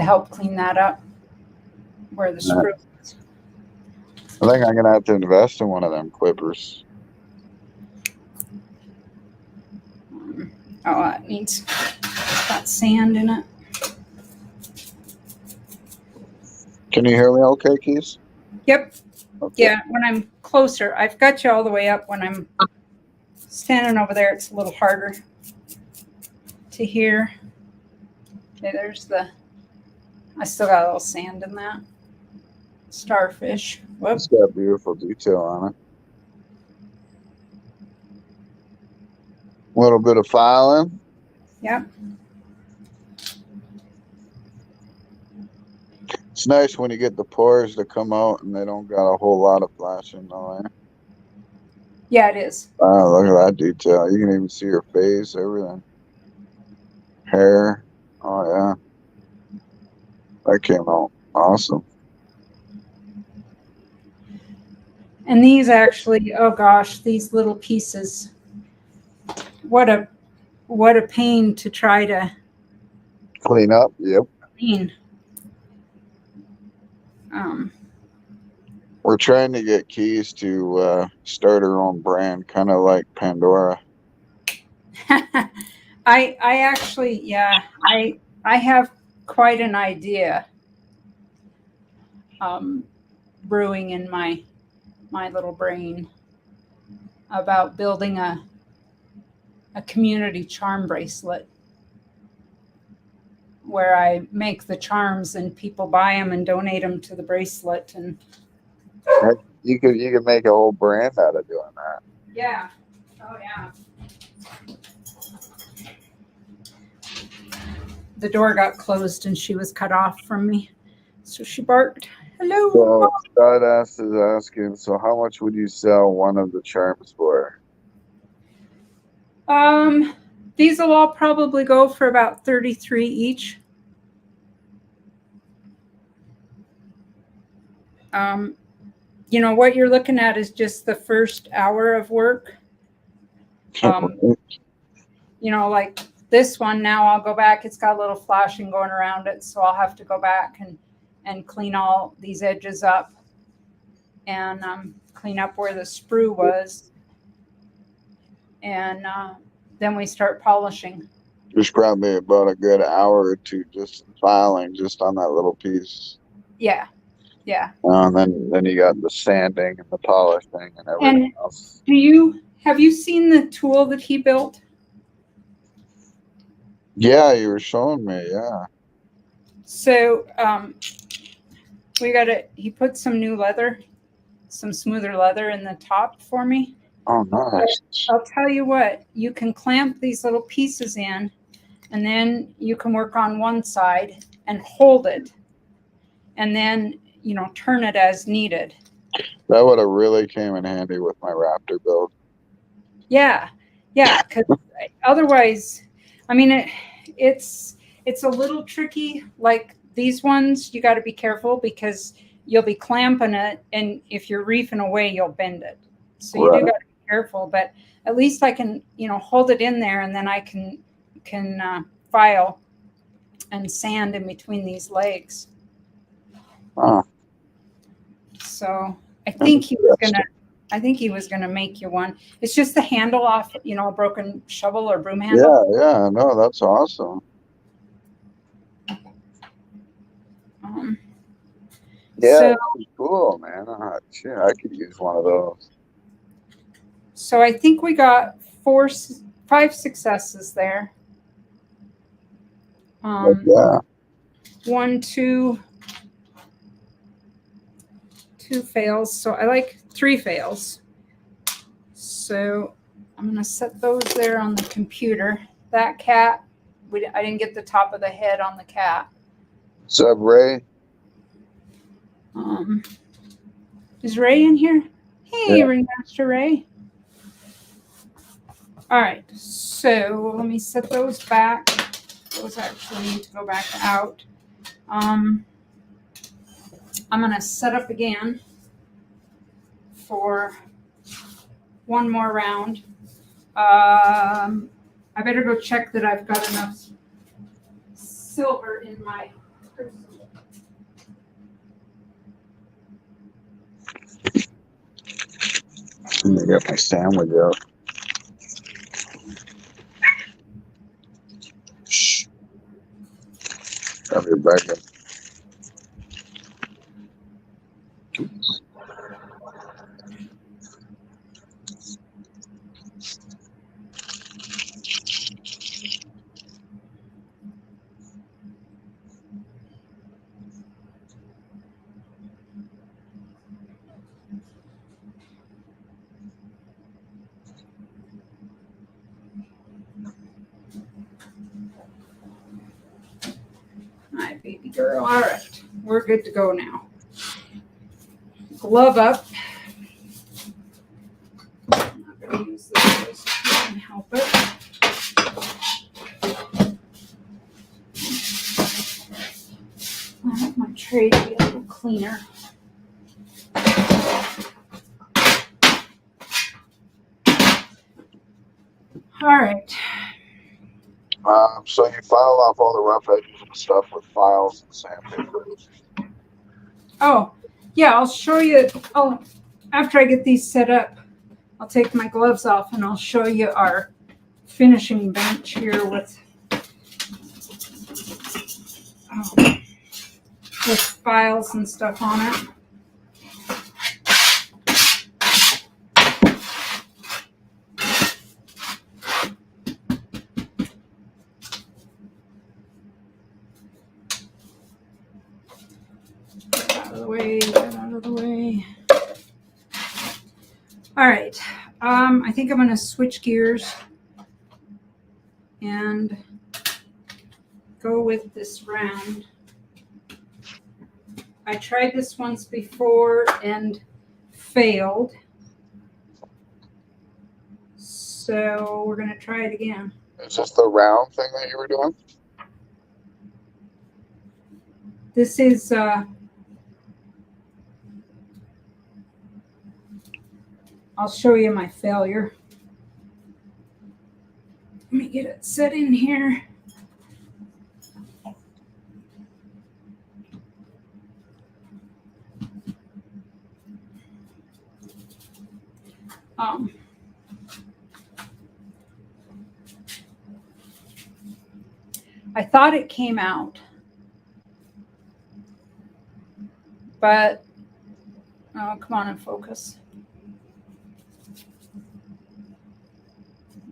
help clean that up where the screw is. I think I'm gonna have to invest in one of them clippers. Oh, it needs got sand in it. Can you hear me okay, Keith? Yep. Okay. Yeah, when I'm closer, I've got you all the way up. When I'm standing over there, it's a little harder to hear. Okay, I still got a little sand in that. Starfish. It's Whoops. got beautiful detail on it. A little bit of filing. Yep. It's nice when you get the pores to come out and they don't got a whole lot of flashing though. Yeah, it is. Oh, look at that detail. You can even see her face, everything. Hair. Oh, yeah. That came out awesome. And these actually, oh gosh, these little pieces. What a pain to try to Clean up. Yep. clean. We're trying to get Keys to start her own brand, kind of like Pandora. I actually, yeah, I have quite an idea. brewing in my little brain about building a community charm bracelet where I make the charms and people buy them and donate them to the bracelet. And You could make a whole brand out of doing that. yeah. Oh yeah. The door got closed and she was cut off from me. So she barked, "Hello." So Stardust is asking, so how much would you sell one of the charms for? These will all probably go for about 33 each. You know, what you're looking at is just the first hour of work. You know, like this one now, I'll go back. It's got a little flashing going around it, so I'll have to go back and clean all these edges up and clean up where the sprue was. And then we start polishing. There's probably about a good hour or two just filing just on that little piece. Yeah. Yeah. And then you got the sanding and the polishing and everything else. Have you seen the tool that he built? Yeah, you were showing me, yeah. So he put some new leather, some smoother leather in the top for me. Oh, nice. I'll tell you what, you can clamp these little pieces in and then you can work on one side and hold it and then, you know, turn it as needed. That would have really came in handy with my Raptor build. Yeah, because otherwise, I mean, it's a little tricky. Like these ones, you got to be careful because you'll be clamping it, and if you're reefing away, you'll bend it. So you do got to be careful. But at least I can, you know, hold it in there, and then I can file and sand in between these legs. Huh. So I think he was gonna make you one. It's just the handle off, you know, a broken shovel or broom handle. Yeah, no, that's awesome. Yeah, so, cool, man. Shit, I could use one of those. So I think we got 5 successes there. Yeah. 1, 2 fails. So I like 3 fails. So I'm going to set those there on the computer. That cat, I didn't get the top of the head on the cat. What's up, Ray? Is Ray in here? Hey, yeah. Ringmaster Ray. All right, so let me set those back. Those actually need to go back out. I'm going to set up again for one more round. I better go check that I've got enough silver in my crucible. I'm going to get my sandwich out. Shh. Have your bacon. Hi, baby girl. All right, we're good to go now. Glove up. I'm not going to use this if you can help it. I want my tray to be a little cleaner. All right. So you file off all the rough edges and stuff with files and sandpaper. Oh, yeah, I'll show you. Oh, after I get these set up, I'll take my gloves off and I'll show you our finishing bench here with. Oh. with files and stuff on it. Out of the way, get out of the way. All right, I think I'm going to switch gears and go with this round. I tried this once before and failed. So we're going to try it again. Is this the round thing that you were doing? This is I'll show you my failure. Let me get it set in here. I thought it came out, but oh, come on and focus.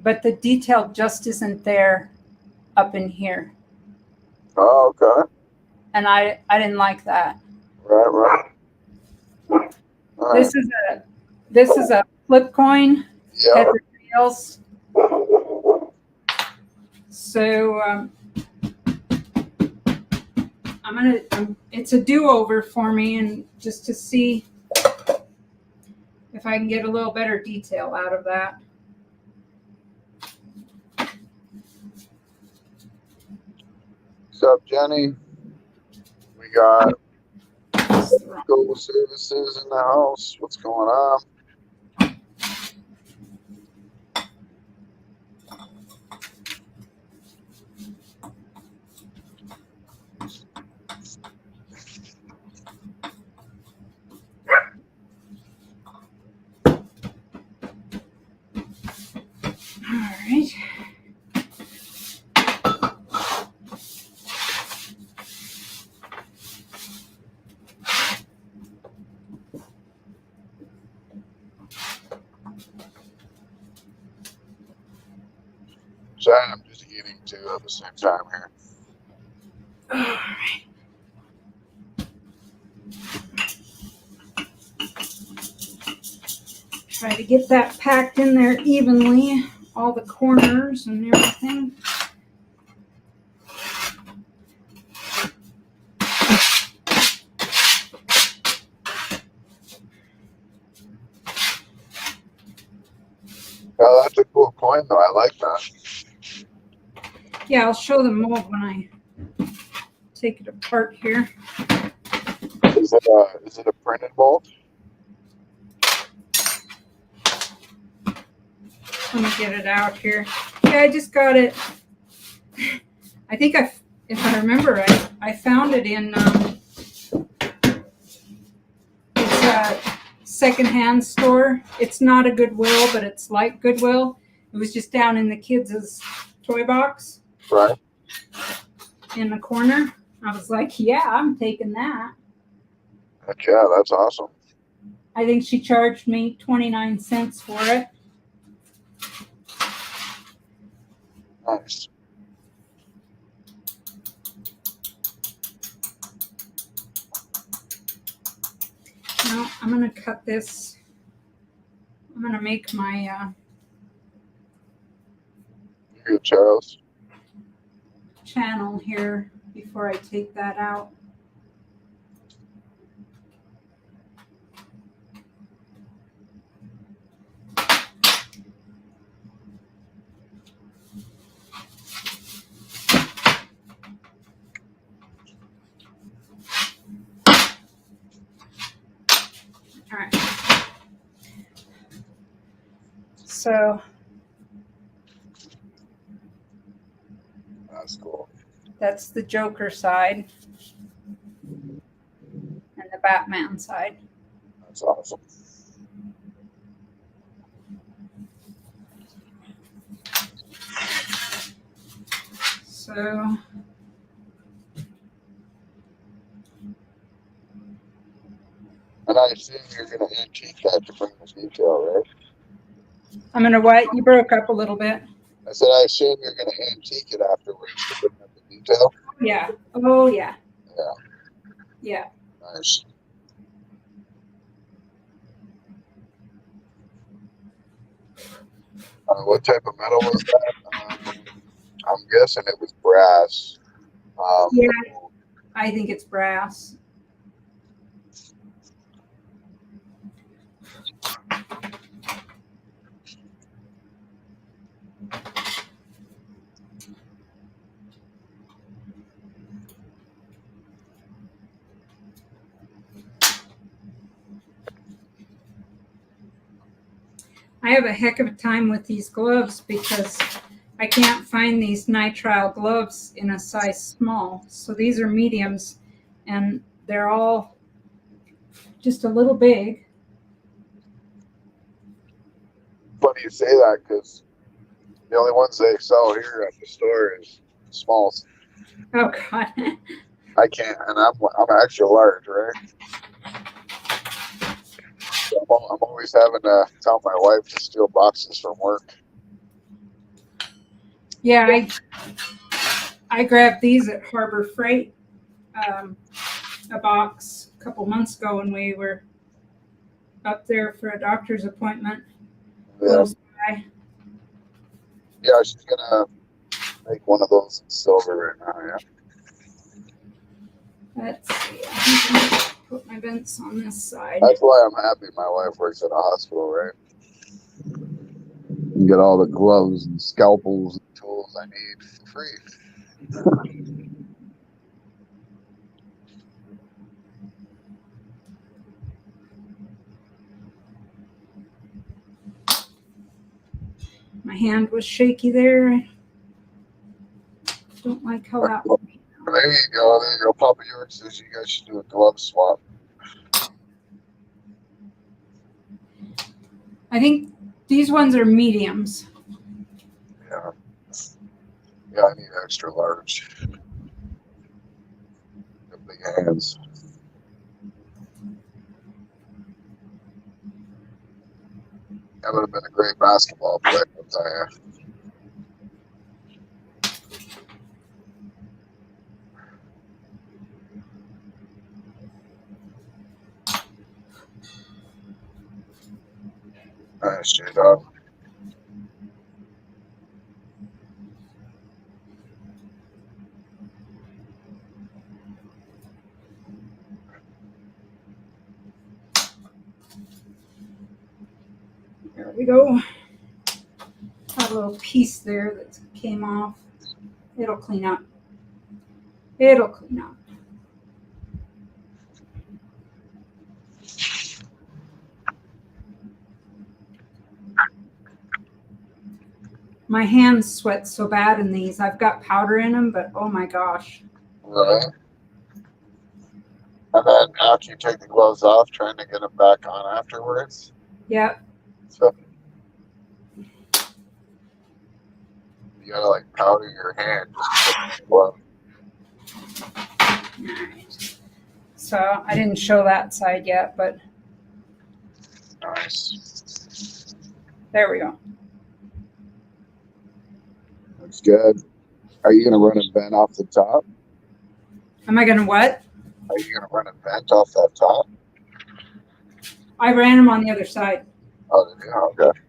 But the detail just isn't there up in here. Oh, okay. And I didn't like that. Right. All right. This is a flip coin. Yeah. Heads or tails. So it's a do-over for me, and just to see if I can get a little better detail out of that. What's up, Jenny? We got Go Services in the house. What's going on? All right. Sorry, I'm just eating two at the same time here. All right. Try to get that packed in there evenly, all the corners and everything. Oh, that's a cool coin, though. I like that. Yeah, I'll show the mold when I take it apart here. Is it a printed mold? Let me get it out here. Yeah, I just got it. I think if I remember right, I found it in it's a secondhand store. It's not a Goodwill, but it's like Goodwill. It was just down in the kids' toy box. Right. In the corner. I was like, yeah, I'm taking that. Heck yeah, that's awesome. I think she charged me 29 cents for it. Nice. Now I'm going to cut this. I'm going to make my Good, Charles. channel here before I take that out. All right. So That's cool. that's the Joker side and the Batman side. That's awesome. So then I assume you're going to antique that to bring the detail, right? I'm gonna what? You broke up a little bit. I said, I assume you're going to antique it afterwards to bring up the detail. Yeah. Oh yeah. Yeah. Yeah. Nice. What type of metal was that? I'm guessing it was brass. Yeah. I think it's brass. I have a heck of a time with these gloves because I can't find these nitrile gloves in a size small. So these are mediums and they're all just a little big. Funny you say that because the only ones they sell here at the store is smalls. Oh God. I can't, and I'm extra large, right? So I'm always having to tell my wife to steal boxes from work. Yeah, I grabbed these at Harbor Freight, a box a couple months ago when we were up there for a doctor's appointment. Yeah, Close by. yeah, she's gonna make one of those in silver right now. Yeah. Let's see. I think I'm gonna put my vents on this side. That's why I'm happy my wife works at a hospital, right? You get all the gloves and scalpels and tools I need for free. My hand was shaky there. Don't like how that. There you go. There you go. Papa York says you guys should do a glove swap. I think these ones are mediums. Yeah. Yeah, I need extra large. Got big hands. That would have been a great basketball player, I'll tell you. Nice, J-Dog. There we go. Got a little piece there that came off. It'll clean up. It'll clean up. My hands sweat so bad in these. I've got powder in them, but oh my gosh. Right. And then after you take the gloves off, trying to get them back on afterwards. Yep. So you gotta like powder your hand just to put the glove. Alright. So I didn't show that side yet, but Nice. there we go. Looks good. Are you gonna run a vent off the top? Am I gonna what? Are you gonna run a vent off that top? I ran them on the other side. Oh, did you? Okay.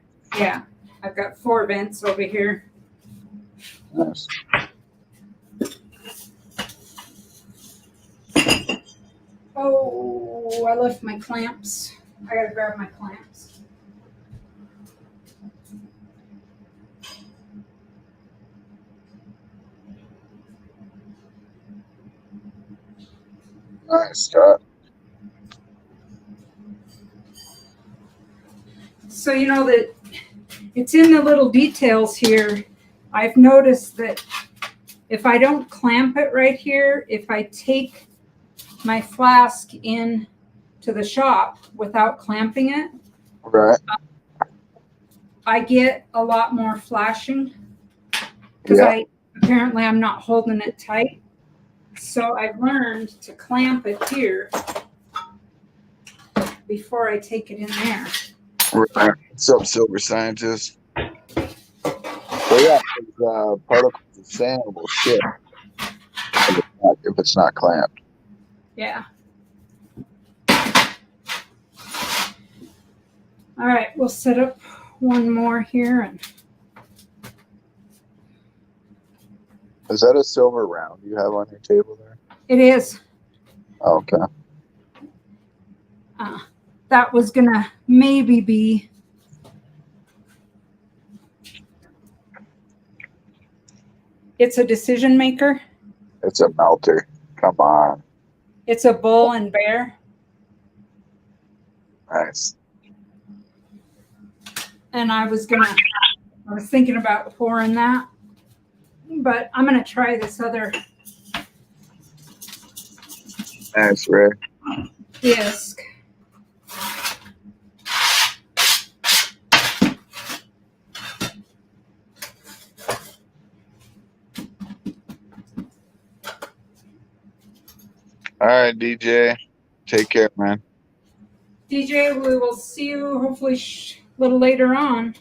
Yeah. I've got 4 vents over here. Nice. Oh, I left my clamps. I gotta grab my clamps. Nice, Scott. So you know that it's in the little details here. I've noticed that if I don't clamp it right here, if I take my flask in to the shop without clamping it, Right. I get a lot more flashing because Yeah. apparently I'm not holding it tight. So I've learned to clamp it here before I take it in there. Right. What's up, Silver Scientist? Well, yeah, 'cause, particles of sand will shift if it's not clamped. Yeah. All right, we'll set up one more here. And Is that a silver round you have on your table there? it is. Okay. That was gonna maybe be. It's a decision maker. It's a melter. Come on. It's a bull and bear. Nice. And I was thinking about pouring that, but I'm gonna try this other Nice, Ray. disc. All right, DJ. Take care, man. DJ, we will see you hopefully a little later on.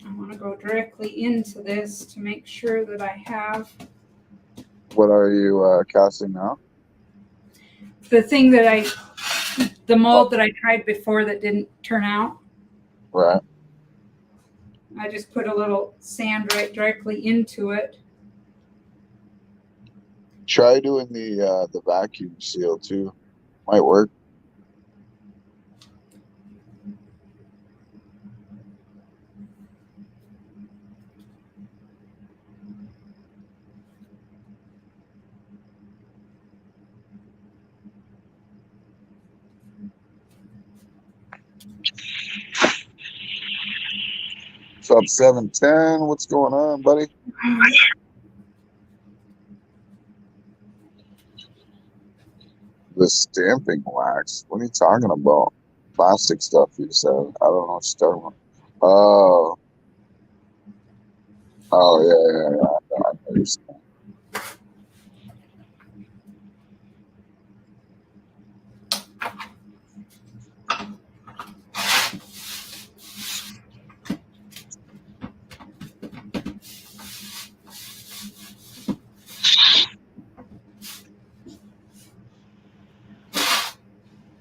I want to go directly into this to make sure that I have What are you casting now? the thing that the mold that I tried before that didn't turn out. Right. I just put a little sand right directly into it. Try doing the vacuum seal too. Might work. What's up, 710? What's going on, buddy? The stamping wax. What are you talking about? Plastic stuff, you said. I don't know what you're talking about. Oh. Oh, yeah. I understand.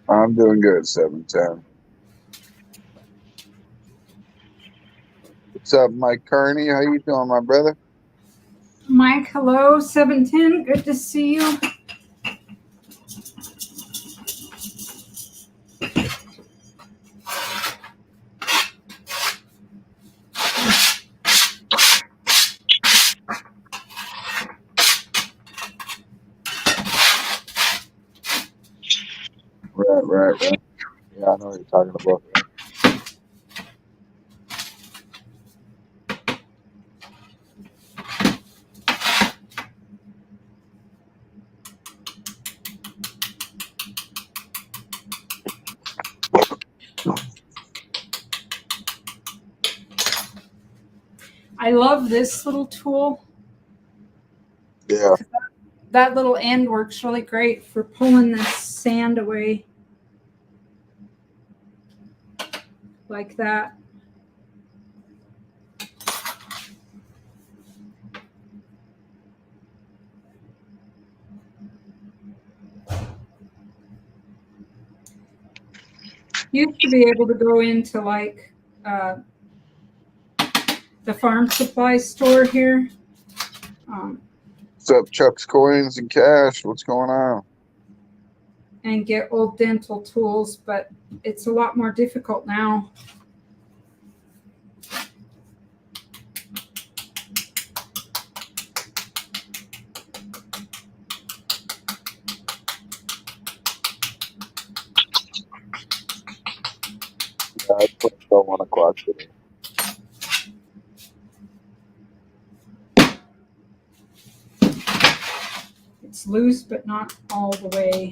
I'm doing good, 710. What's up, Mike Kearney? How you doing, my brother? Mike, hello, 710. Good to see you. Right. Yeah, I know what you're talking about. I love this little tool. Yeah. That little end works really great for pulling this sand away. Like that. Used to be able to go into like the farm supply store here. What's up, Chuck's Coins and Cash? What's going on? And get old dental tools, but it's a lot more difficult now. Yeah, I put till 1 o'clock today. It's loose, but not all the way.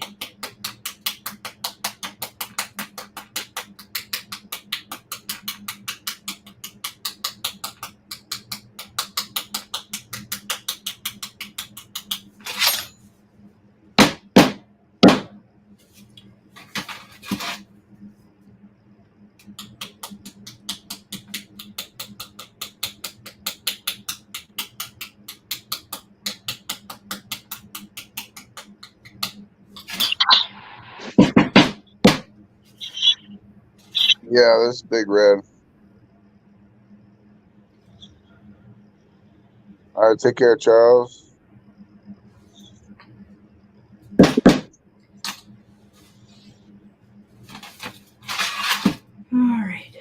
Yeah, this is Big Red. All right, take care, Charles. All right.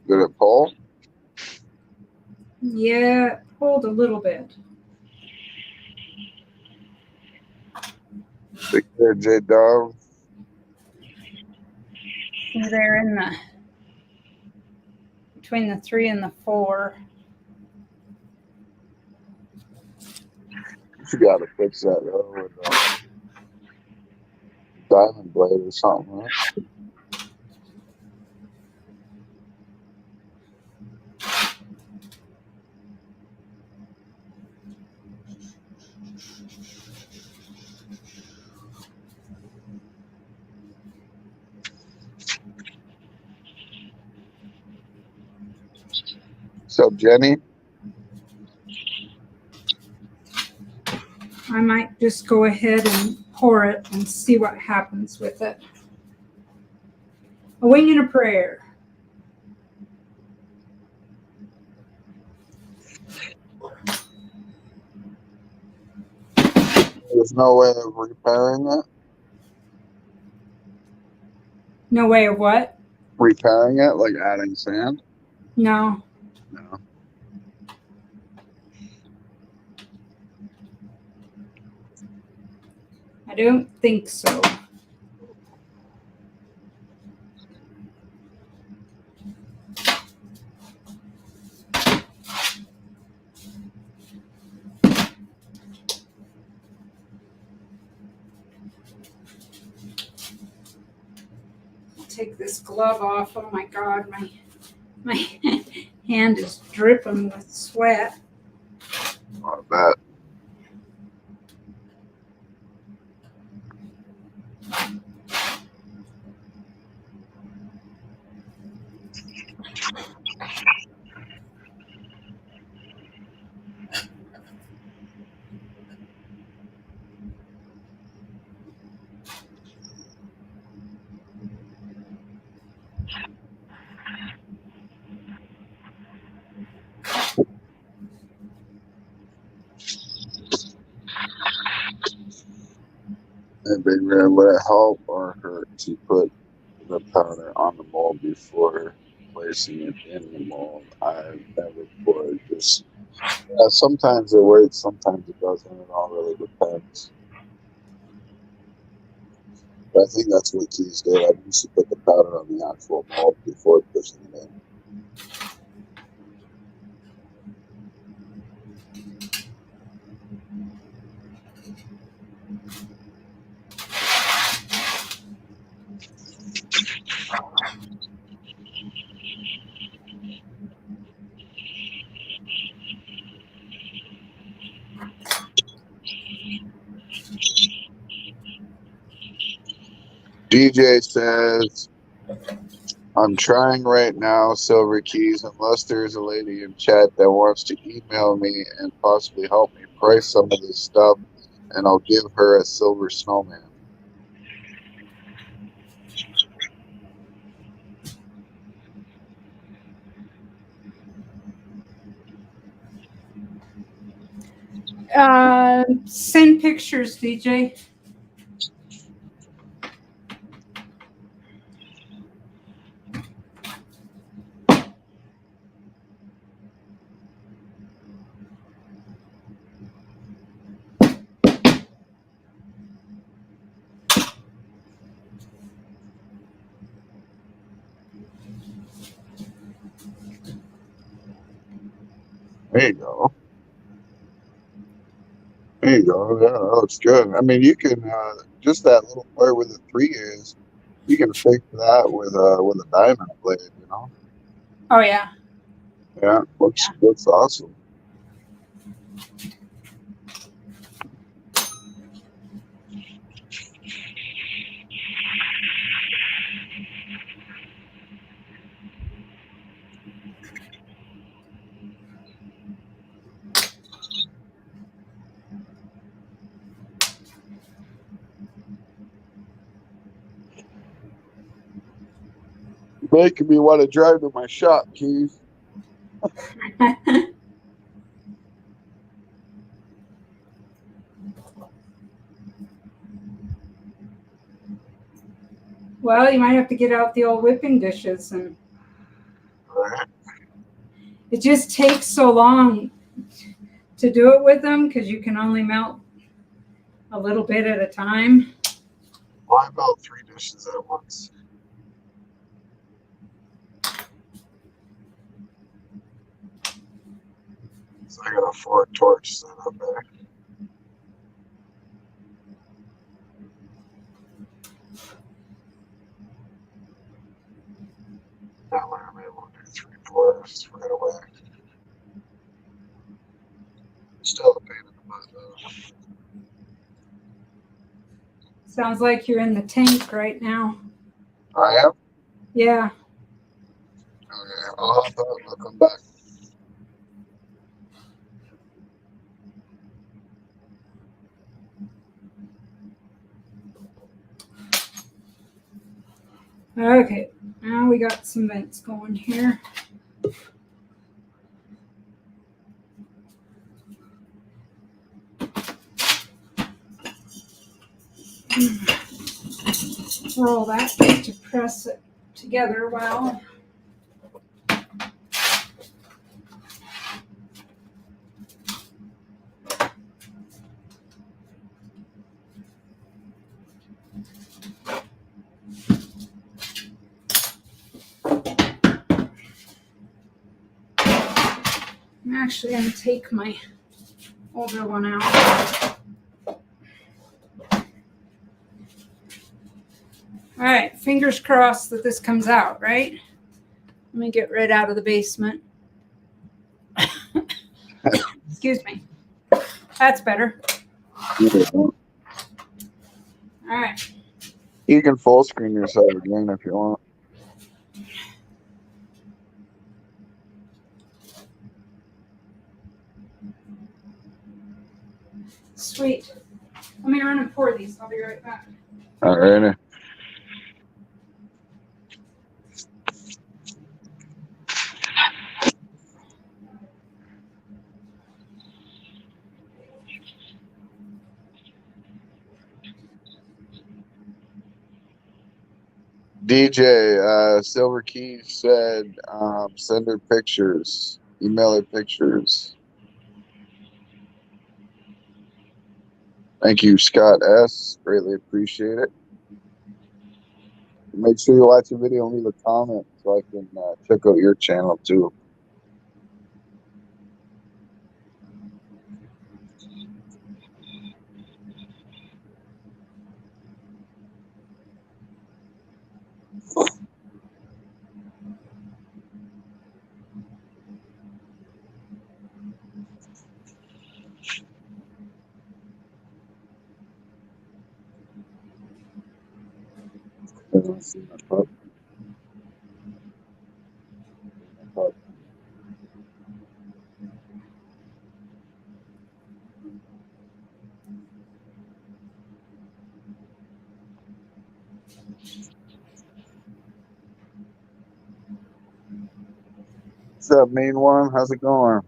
Did it pull? Yeah, it pulled a little bit. Take care, J Dog. They're in the between the 3 and the 4. You got to fix that with a diamond blade or something, right? What's up, Jenny? I might just go ahead and pour it and see what happens with it. A wing and a prayer. There's no way of repairing it? No way of what? Repairing it, like adding sand? No. No. I don't think so. Take this glove off. Oh my God, my hand is dripping with sweat. I bet. And Big Red, would it help or hurt to put the powder on the mold before placing it in the mold? I've never poured this. Sometimes it works, sometimes it doesn't. It all really depends. But I think that's what Keys did. I used to put the powder on the actual mold before pushing it in. DJ says, I'm trying right now, Silver Keys, unless there's a lady in chat that wants to email me and possibly help me price some of this stuff, and I'll give her a silver snowman. Send pictures, DJ. There you go. There you go. Yeah, that looks good. I mean, you can just that little part where the 3 is. You can fix that with a diamond blade. You know. Oh yeah. Yeah, looks awesome. making me want to drive to my shop, Keith. Well, you might have to get out the old whipping dishes, and it just takes so long to do it with them because you can only melt a little bit at a time. Well, I melt 3 dishes at once. So I got a 4 torch set up there. That way I'm able to do 3/4 right away. Still a pain in the butt though. Sounds like you're in the tank right now. I am? Yeah. Okay, I'll hop out and I'll come back. Okay. Now we got some vents going here. Roll that to press it together well. I'm actually going to take my older one out. All right, fingers crossed that this comes out, right? Let me get right out of the basement. Excuse me. That's better. All right. You can full screen yourself again if you want. Sweet. Let me run and pour these. I'll be right back. All right. DJ, Silver Key said, send her pictures, email her pictures. Thank you, Scott S. Greatly appreciate it. Make sure you watch the video and leave a comment so I can check out your channel too. What's up, main one? How's it going?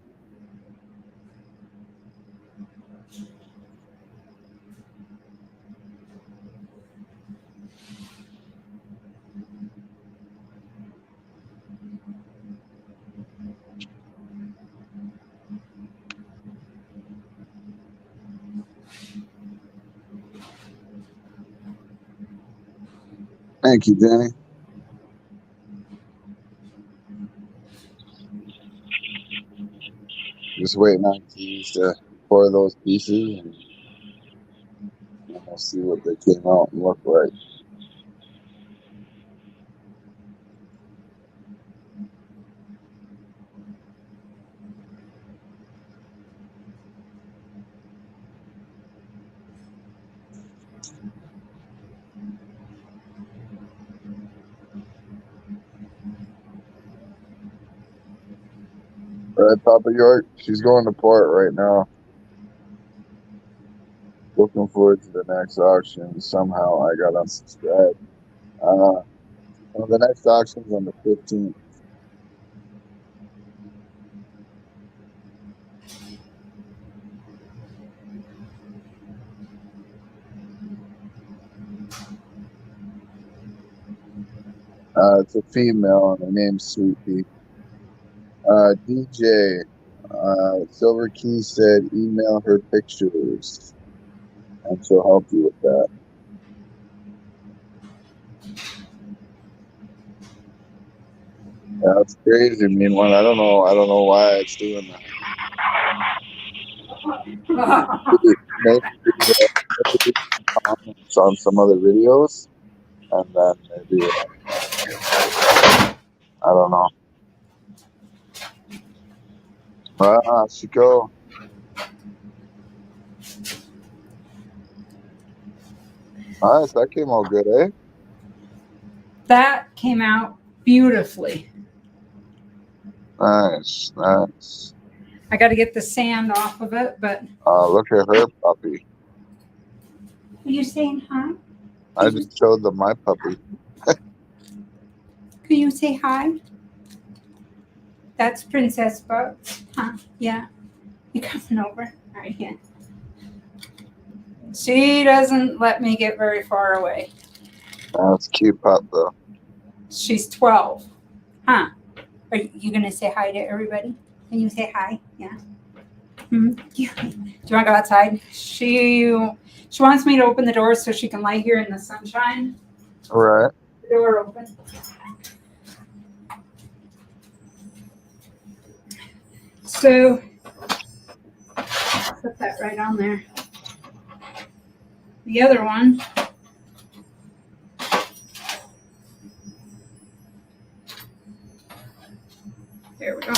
Thank you, Danny. Just waiting on keys to pour those pieces and we'll see what they came out and look like. All right, Papa York, she's going to port right now. Looking forward to the next auction. Somehow I got unsubscribed. Well, the next auction's on the 15th. It's a female, and her name's Sweetie. DJ, Silver Key said email her pictures, and she'll help you with that. Yeah, that's crazy. I mean, I don't know why it's doing that. Maybe comments on some other videos, and then maybe I don't know. Chico. Nice, that came out good, eh? That came out beautifully. Nice, nice. I got to get the sand off of it, but. Look at her puppy. Are you saying hi? I just showed them my puppy. Can you say hi? That's Princess Bugs. Huh? Yeah. You coming over? All right, yeah. She doesn't let me get very far away. That's a cute pup, though. She's 12. Huh? Are you going to say hi to everybody? Can you say hi? Yeah. Do you want to go outside? She wants me to open the door so she can lie here in the sunshine. All right. The door open. So, put that right on there. The other one. There we go.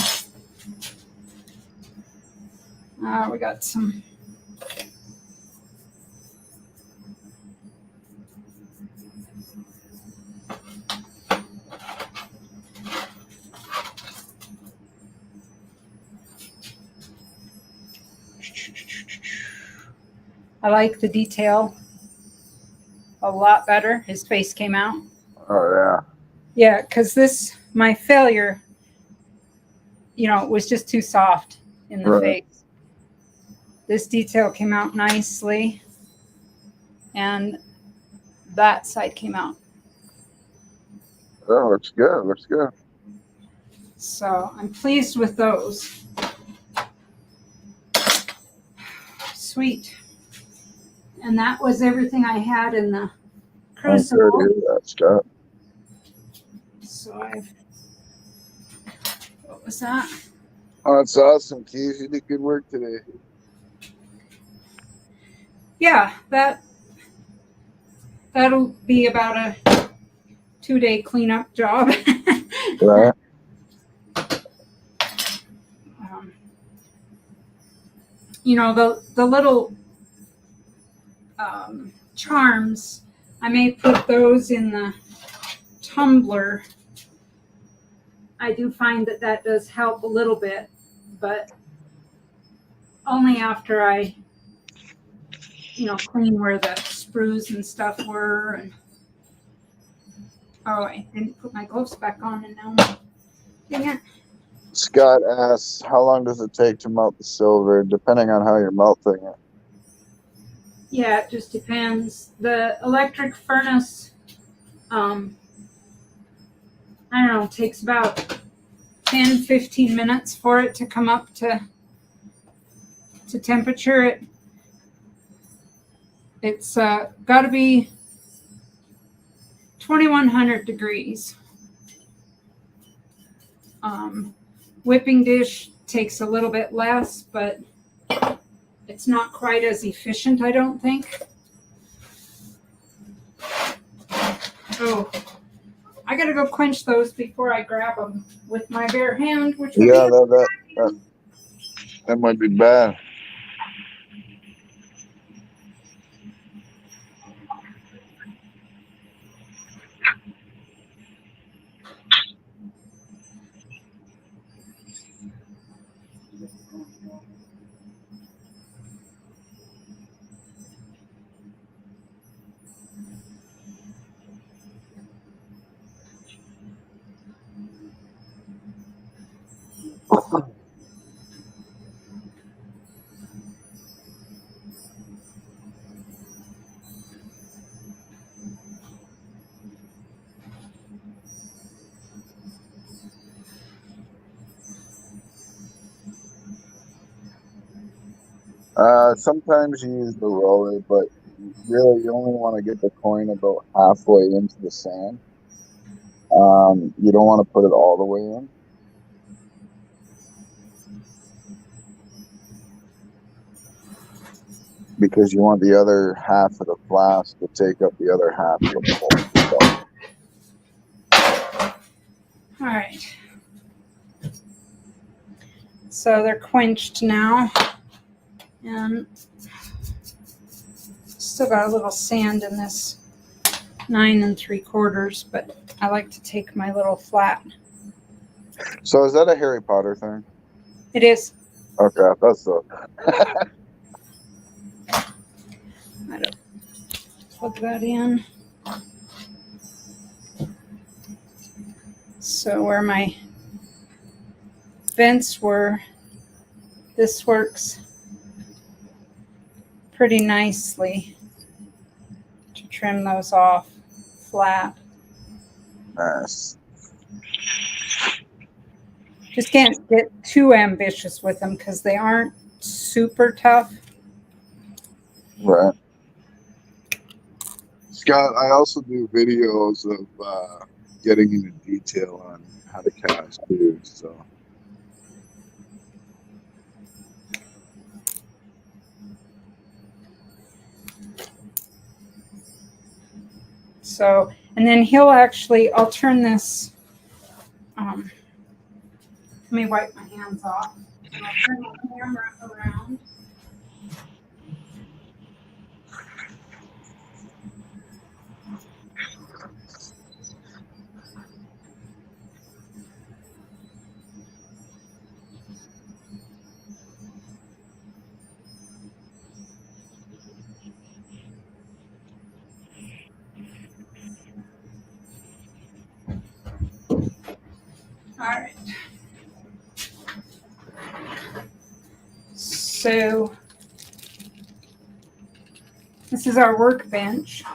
We got some. I like the detail a lot better. His face came out. Oh, yeah. Yeah, because my failure, was just too soft in the face. This detail came out nicely, and that side came out. Oh, looks good. Looks good. So I'm pleased with those. Sweet. And that was everything I had in the crucible. That, Scott. So what was that? Oh, that's awesome, Keith. You did good work today. Yeah, that'll be about a 2-day cleanup job. Right. The little charms, I may put those in the tumbler. I do find that does help a little bit, but only after I, clean where the sprues and stuff were. And I didn't put my gloves back on, and now dang it. Scott asks, how long does it take to melt the silver, depending on how you're melting it? Yeah, it just depends. The electric furnace, I don't know, takes about 10, 15 minutes for it to come up to temperature. It's got to be 2100 degrees. Whipping dish takes a little bit less, but it's not quite as efficient, I don't think. Oh, I gotta go quench those before I grab them with my bare hand, which would that might be bad. Sometimes you use the roller, but really you only want to get the coin about halfway into the sand. You don't want to put it all the way in. Because you want the other half of the flask to take up the other half of the bowl. All right. So they're quenched now. And still got a little sand in this 9 3/4, but I like to take my little flat. So is that a Harry Potter thing? It is. Okay, that's so. I don't plug that in. So where my vents were, this works pretty nicely to trim those off flat. Nice. Just can't get too ambitious with them because they aren't super tough. Right. Scott, I also do videos of getting into detail on how to cast too. So, and then he'll actually, I'll turn this, let me wipe my hands off. And I'll turn the camera around. All right. So this is our workbench.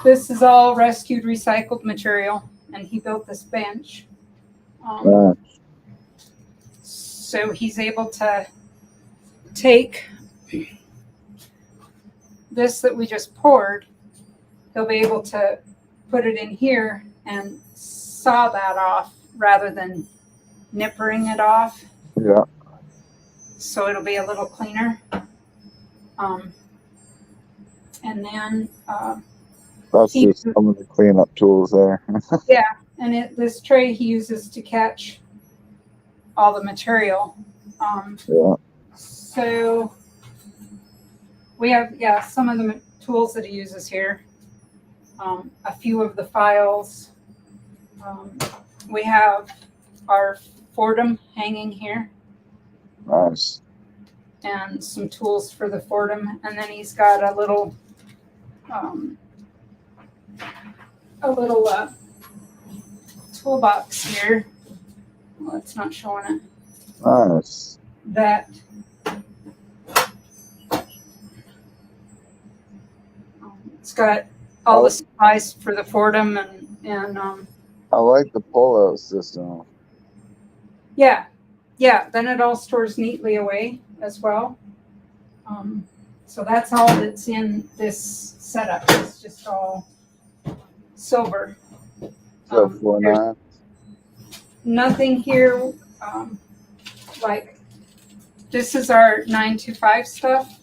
This is all rescued recycled material, and he built this bench. So he's able to take this that we just poured. He'll be able to put it in here and saw that off rather than nippering it off. Yeah. So it'll be a little cleaner. And then That's just some of the cleanup tools there. yeah, and this tray he uses to catch all the material. Yeah. So we have, some of the tools that he uses here. A few of the files. We have our Fordham hanging here. Nice. And some tools for the Fordham. And then he's got a little toolbox here. Well, it's not showing it. Nice. That it's got all the supplies for the Fordham and I like the pull-out system. yeah. Then it all stores neatly away as well. So that's all that's in this setup. It's just all silver. So for that. Nothing here. Like this is our 925 stuff.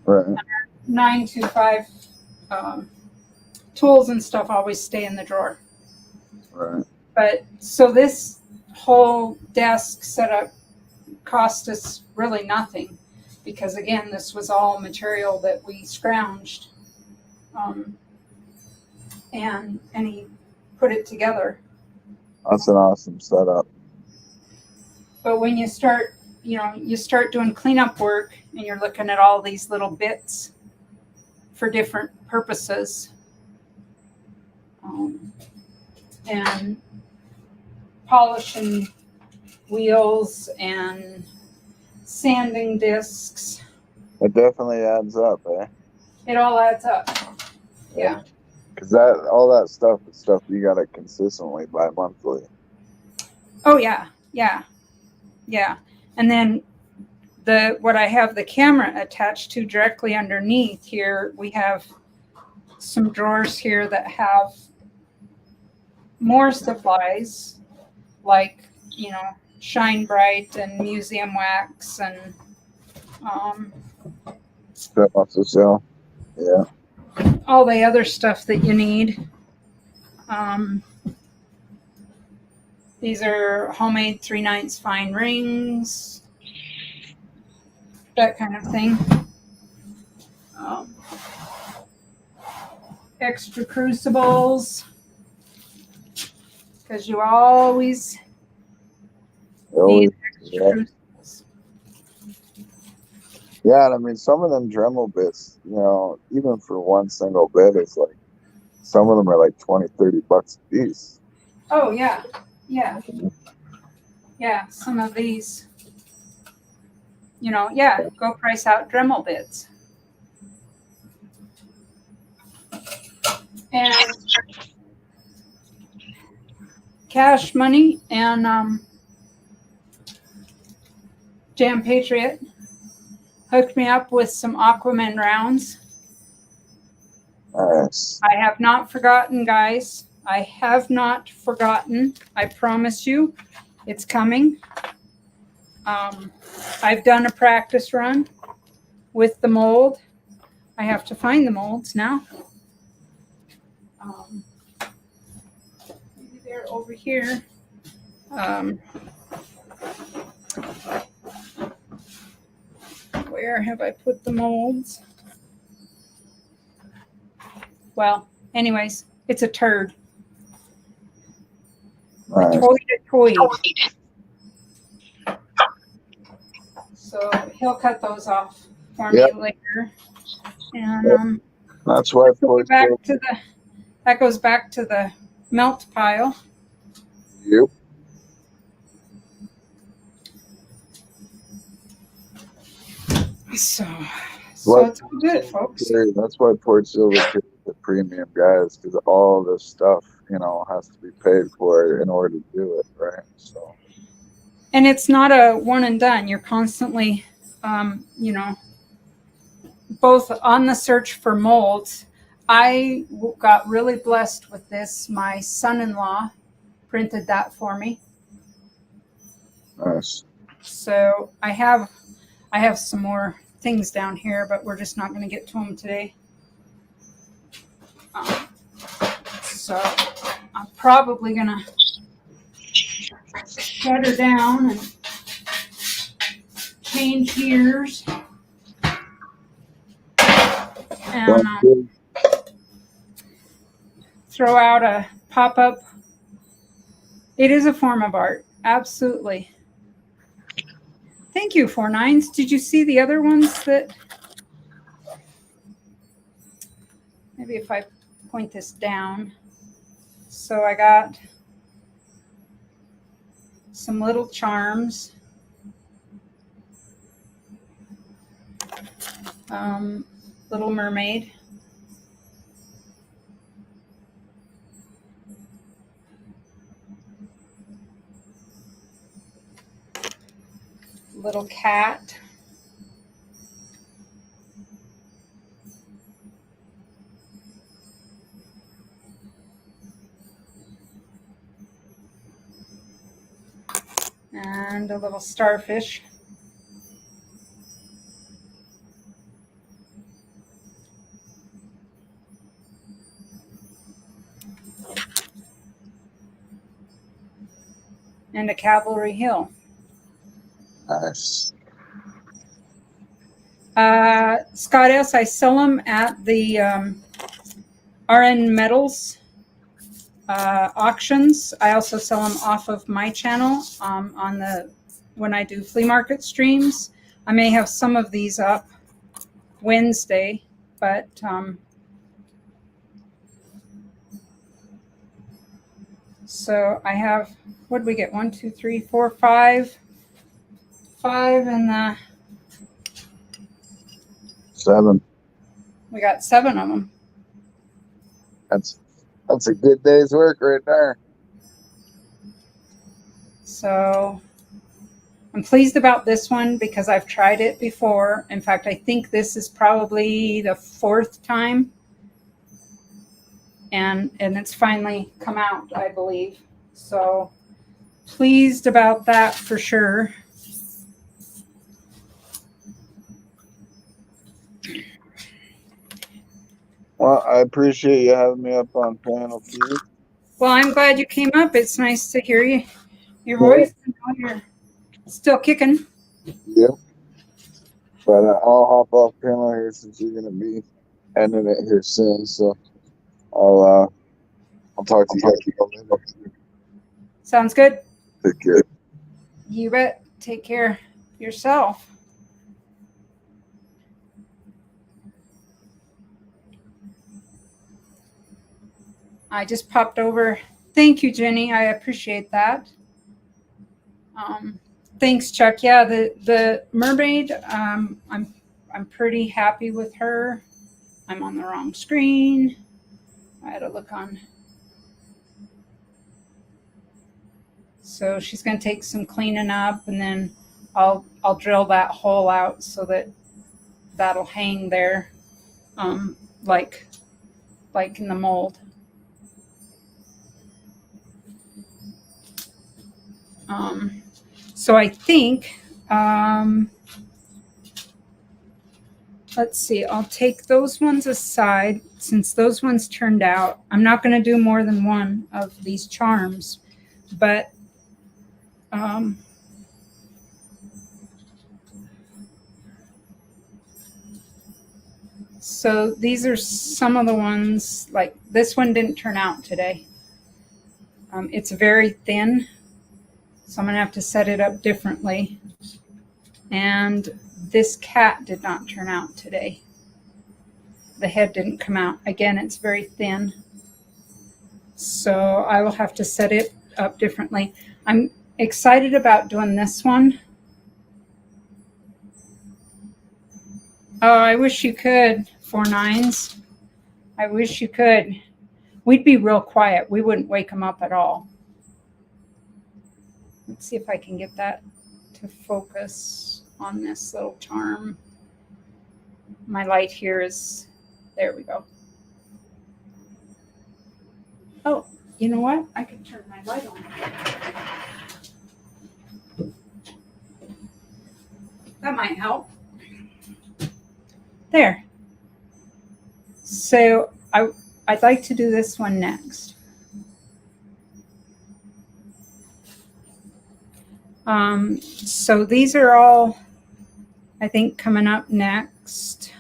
Right. 925 tools and stuff always stay in the drawer. Right. But so this whole desk setup cost us really nothing because again, this was all material that we scrounged, and he put it together. That's an awesome setup. But when you start doing cleanup work and you're looking at all these little bits for different purposes, and polishing wheels and sanding discs. It definitely adds up, eh? It all adds up. Yeah. Because all that stuff is stuff you got to consistently buy monthly. Oh yeah. And then what I have the camera attached to directly underneath here, we have some drawers here that have more supplies like, Shine Bright and museum wax and Stuff off the shelf. Yeah. all the other stuff that you need. These are homemade 3/9 fine rings, that kind of thing. Extra crucibles, because you always need extra crucibles. Yeah, and I mean, some of them Dremel bits, even for one single bit, it's like, some of them are like $20-$30 a piece. Oh, yeah. Yeah. Yeah, some of these, go price out Dremel bits. And Cash Money and Jam Patriot hooked me up with some Aquaman rounds. Nice. I have not forgotten, guys. I have not forgotten. I promise you, it's coming. I've done a practice run with the mold. I have to find the molds now. Maybe they're over here. Where have I put the molds? Well, anyways, it's a turd. Nice. A toy. So he'll cut those off for me later. And that's why that goes back to the melt pile. Yep. So it's all good, folks. That's why Port Silver is the premium guys, because all this stuff, has to be paid for in order to do it, right? So. And it's not a one and done. You're constantly, both on the search for molds. I got really blessed with this. My son-in-law printed that for me. Nice. So I have some more things down here, but we're just not going to get to them today. So I'm probably going to shut her down and change gears. And throw out a pop-up. It is a form of art. Absolutely. Thank you, 4/9. Did you see the other ones that... Maybe if I point this down. So I got some little charms. Little Mermaid. Little cat. And a little starfish. And a Cavalry Hill. Nice. Scott S., I sell them at the RN Metals auctions. I also sell them off of my channel when I do flea market streams. I may have some of these up Wednesday, but so I have, what did we get? 1, 2, 3, 4, 5. 5 in the 7. We got 7 of them. That's a good day's work right there. So I'm pleased about this one because I've tried it before. In fact, I think this is probably the 4th time. And it's finally come out, I believe. So pleased about that for sure. Well, I appreciate you having me up on panel, Keith. Well, I'm glad you came up. It's nice to hear your voice. And know you're still kicking. Yep. But I'll hop off panel here since you're gonna be ending it here soon. So I'll talk to you guys later. Sounds good. Take care. You bet. Take care yourself. I just popped over. Thank you, Jenny. I appreciate that. Thanks, Chuck. Yeah, the mermaid. I'm pretty happy with her. I'm on the wrong screen. I had to look on. So she's going to take some cleaning up, and then I'll drill that hole out so that that'll hang there, like in the mold. So I think, let's see, I'll take those ones aside since those ones turned out. I'm not going to do more than one of these charms, but so these are some of the ones, like this one didn't turn out today. It's very thin, so I'm going to have to set it up differently. And this cat did not turn out today. The head didn't come out. Again, it's very thin. So I will have to set it up differently. I'm excited about doing this one. Oh, I wish you could, 4 9s. I wish you could. We'd be real quiet. We wouldn't wake them up at all. Let's see if I can get that to focus on this little charm. My light here is, there we go. Oh, you know what? I can turn my light on. That might help. There. So I'd like to do this one next. So these are all, I think, coming up next.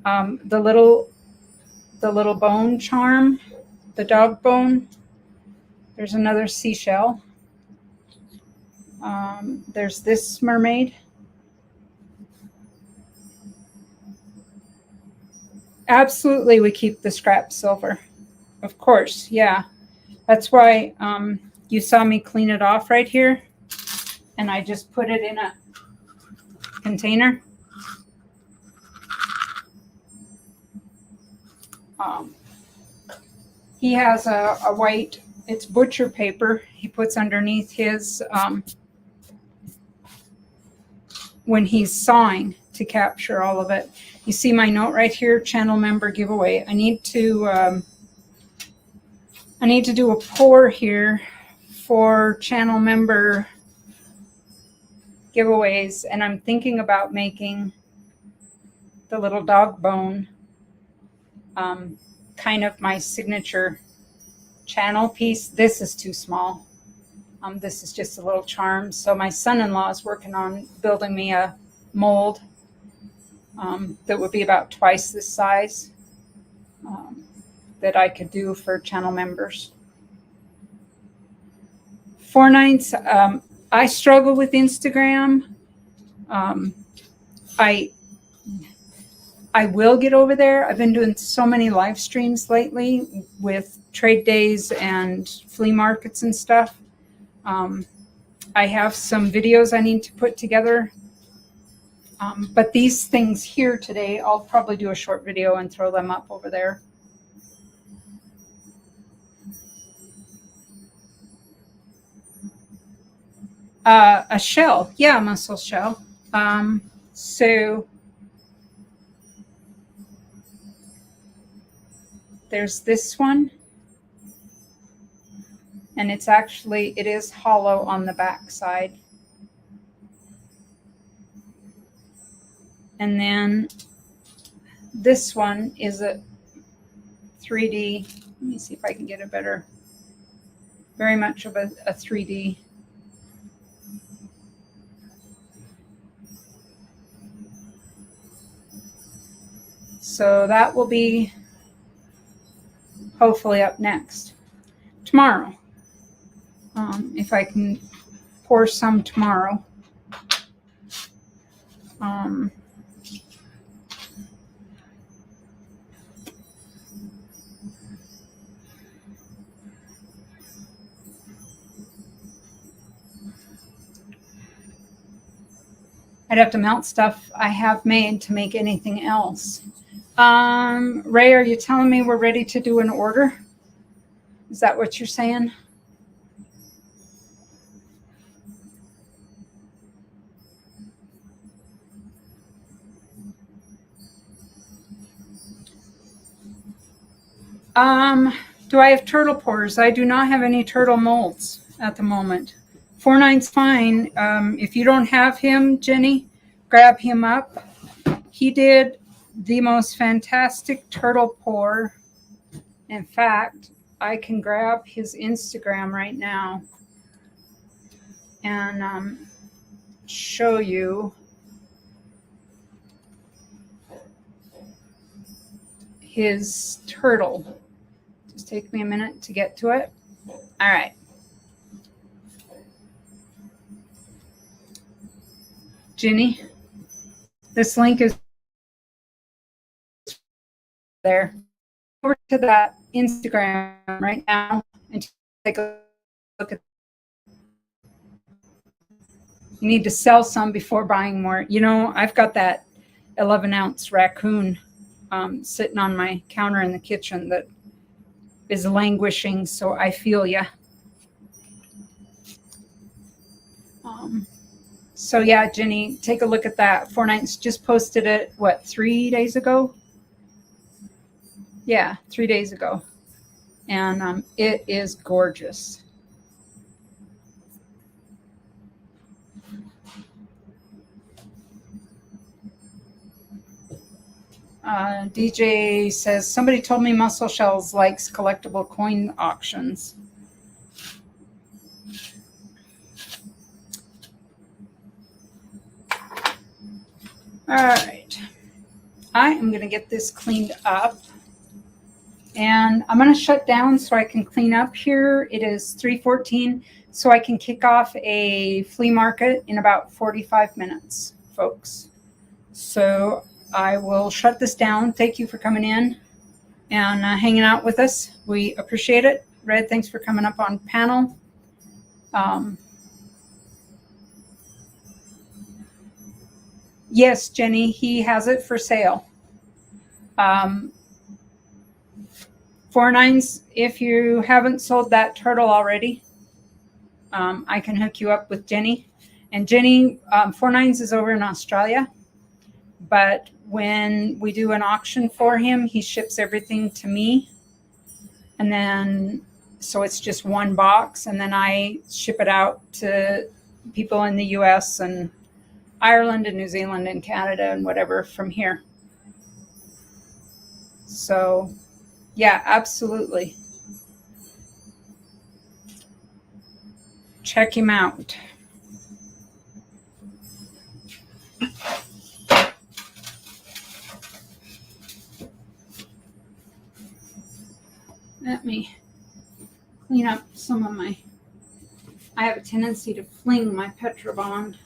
The little bone charm, the dog bone. There's another seashell. There's this mermaid. Absolutely, we keep the scrap silver. Of course, yeah. That's why you saw me clean it off right here. And I just put it in a container. He has a white, it's butcher paper he puts underneath his when he's sawing to capture all of it. You see my note right here, channel member giveaway. I need to do a pour here for channel member giveaways, and I'm thinking about making the little dog bone kind of my signature channel piece. This is too small. This is just a little charm. So my son-in-law is working on building me a mold that would be about twice this size that I could do for channel members. 4 9s. I struggle with Instagram. I will get over there. I've been doing so many live streams lately with trade days and flea markets and stuff. I have some videos I need to put together. But these things here today, I'll probably do a short video and throw them up over there. A shell. Yeah, a mussel shell. So there's this one. And it is hollow on the back side. And then this one is a 3D. Let me see if I can get a better, very much of a 3D. So that will be hopefully up next tomorrow. If I can pour some tomorrow. I'd have to melt stuff I have made to make anything else. Ray, are you telling me we're ready to do an order? Is that what you're saying? Do I have turtle pours? I do not have any turtle molds at the moment. 49's fine. If you don't have him, Jenny, grab him up. He did the most fantastic turtle pour. In fact, I can grab his Instagram right now and show you his turtle. Just take me a minute to get to it. All right. Jenny, this link is there. Over to that Instagram right now and take a look at. You need to sell some before buying more. You know, I've got that 11-ounce raccoon sitting on my counter in the kitchen that is languishing, so I feel ya. So yeah, Jenny, take a look at that. 49's just posted it, what, 3 days ago? Yeah, 3 days ago. And it is gorgeous. DJ says, somebody told me Mussel Shells likes collectible coin auctions. All right. I am going to get this cleaned up. And I'm going to shut down so I can clean up here. It is 3:14, so I can kick off a flea market in about 45 minutes, folks. So I will shut this down. Thank you for coming in and hanging out with us. We appreciate it. Red, thanks for coming up on panel. Yes, Jenny, he has it for sale. 49's, if you haven't sold that turtle already, I can hook you up with Jenny. And Jenny, 49's is over in Australia. But when we do an auction for him, he ships everything to me. And then, so it's just one box. And then I ship it out to people in the US and Ireland and New Zealand and Canada and whatever from here. So, yeah, absolutely. Check him out. Let me clean up some of my, I have a tendency to fling my Petrobond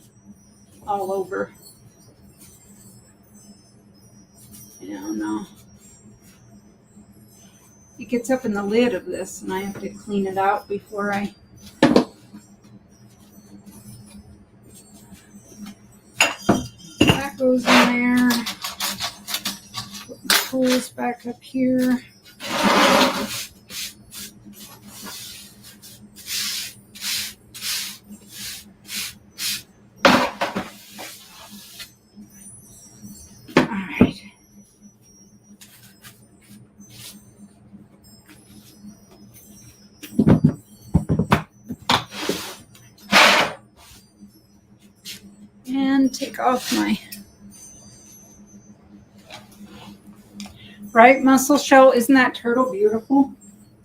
all over. And it gets up in the lid of this and I have to clean it out before I that goes in there. Put my tools back up here. take off my right mussel shell. Isn't that turtle beautiful?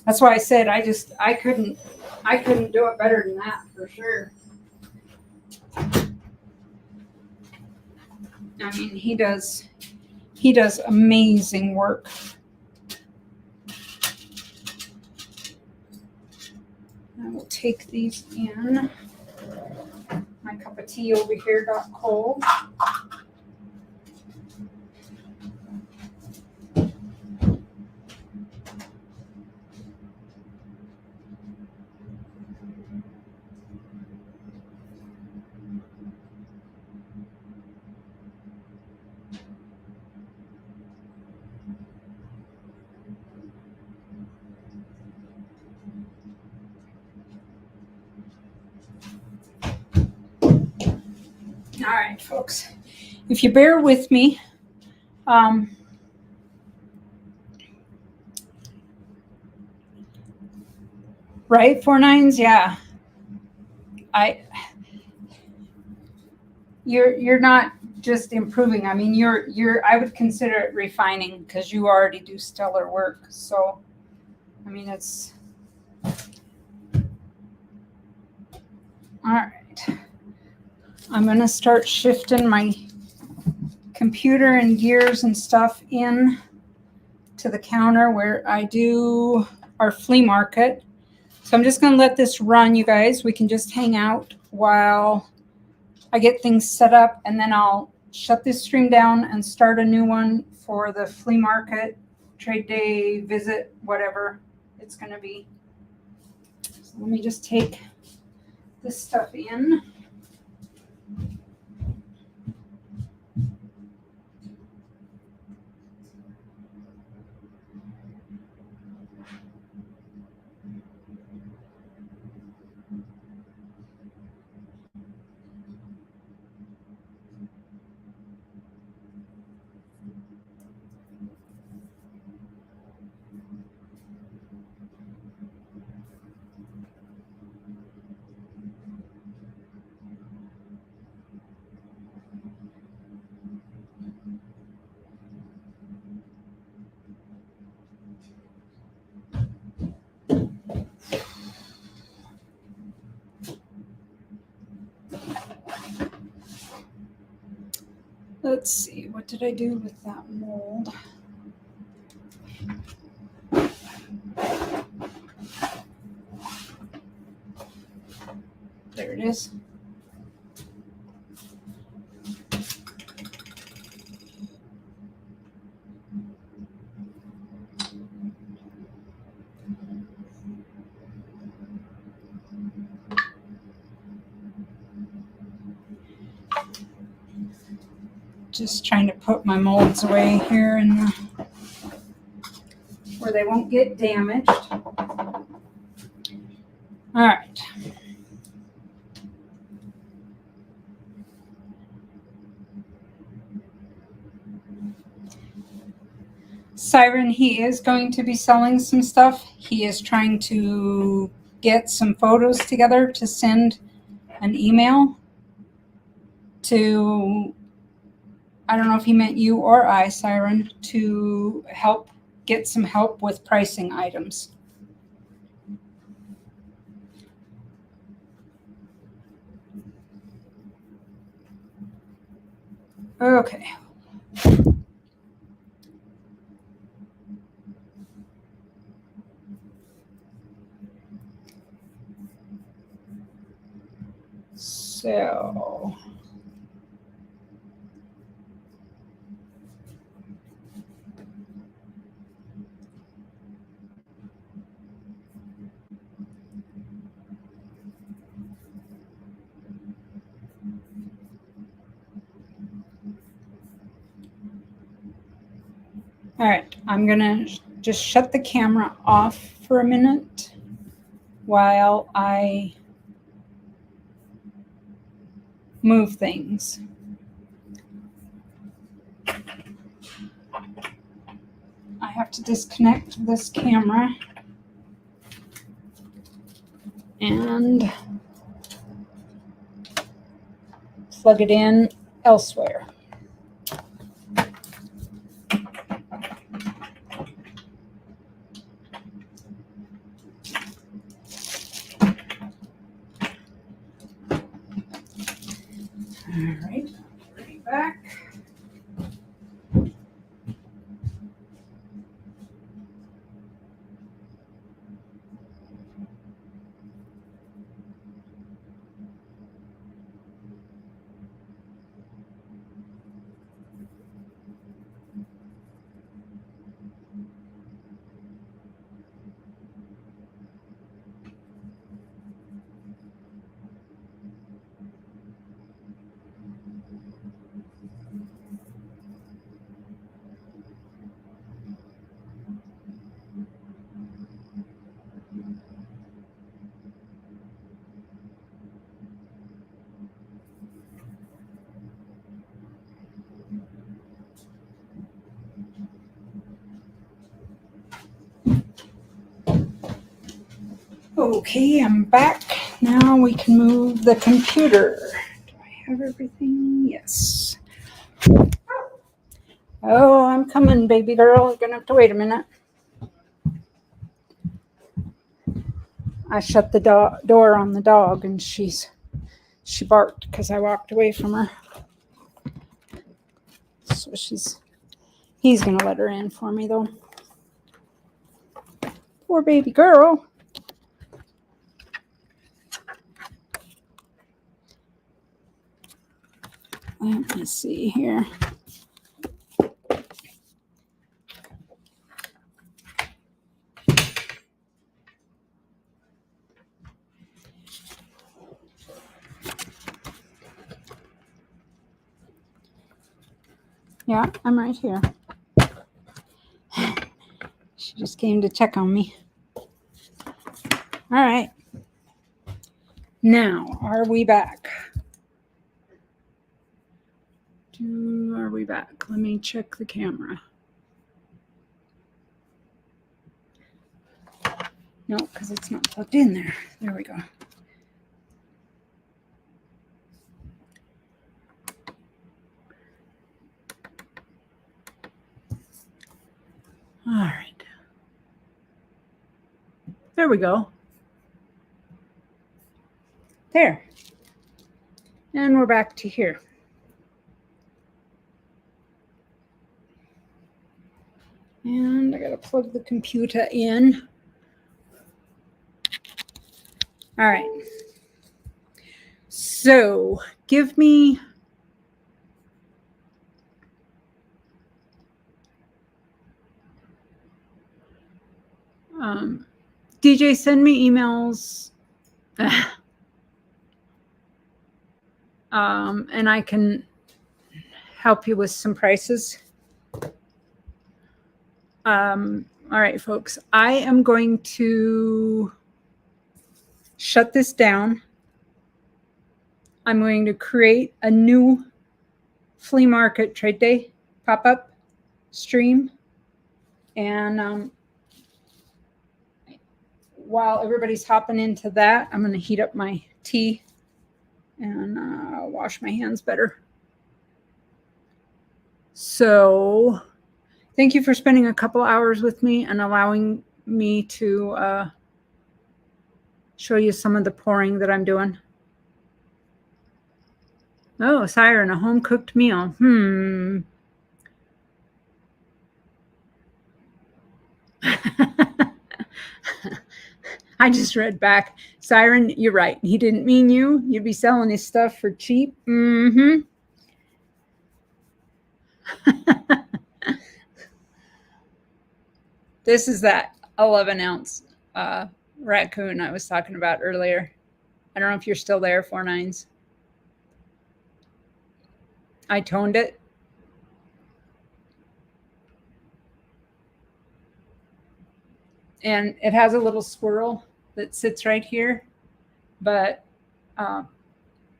That's why I said I couldn't do it better than that for sure. I mean, he does amazing work. I will take these in. My cup of tea over here got cold. All right, folks, if you bear with me, right, 4 9s, yeah. You're not just improving. I mean, I would consider it refining because you already do stellar work. So, I mean, it's all right. I'm going to start shifting my computer and gears and stuff in to the counter where I do our flea market. So I'm just going to let this run, you guys. We can just hang out while I get things set up, and then I'll shut this stream down and start a new one for the flea market, trade day, visit, whatever it's going to be. So let me just take this stuff in. Let's see, what did I do with that mold? There it is. Just trying to put my molds away here in the, where they won't get damaged. All right. Siren, he is going to be selling some stuff. He is trying to get some photos together to send an email to, I don't know if he meant you or I, Siren, to get some help with pricing items. Okay. So all right, I'm gonna just shut the camera off for a minute while I move things. I have to disconnect this camera and plug it in elsewhere. All right, bring it back. Okay, I'm back. Now we can move the computer. Do I have everything? Yes. Oh, I'm coming, baby girl. You're gonna have to wait a minute. I shut the door on the dog, and she barked because I walked away from her. So he's gonna let her in for me though. Poor baby girl. Let me see here. Yeah, I'm right here. She just came to check on me. All right. Now, are we back? Are we back? Let me check the camera. No, because it's not plugged in there. There we go. All right. There we go. There. And we're back to here. And I got to plug the computer in. All right. So give me DJ, send me emails. And I can help you with some prices. All right, folks, I am going to shut this down. I'm going to create a new flea market trade day pop-up stream. And while everybody's hopping into that, I'm going to heat up my tea and wash my hands better. So thank you for spending a couple hours with me and allowing me to show you some of the pouring that I'm doing. Oh, Siren, a home-cooked meal. I just read back. Siren, you're right. He didn't mean you. You'd be selling his stuff for cheap. This is that 11-ounce raccoon I was talking about earlier. I don't know if you're still there, 4-9s. I toned it. And it has a little squirrel that sits right here. But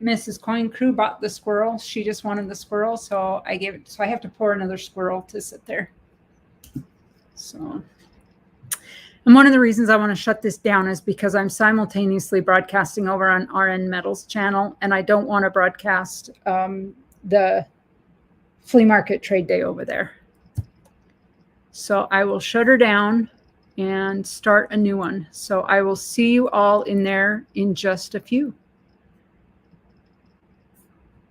Mrs. Coin Crew bought the squirrel. She just wanted the squirrel, so I gave it. So I have to pour another squirrel to sit there. So, and one of the reasons I want to shut this down is because I'm simultaneously broadcasting over on RN Metals channel, and I don't want to broadcast the flea market trade day over there. So I will shut her down and start a new one. So I will see you all in there in just a few.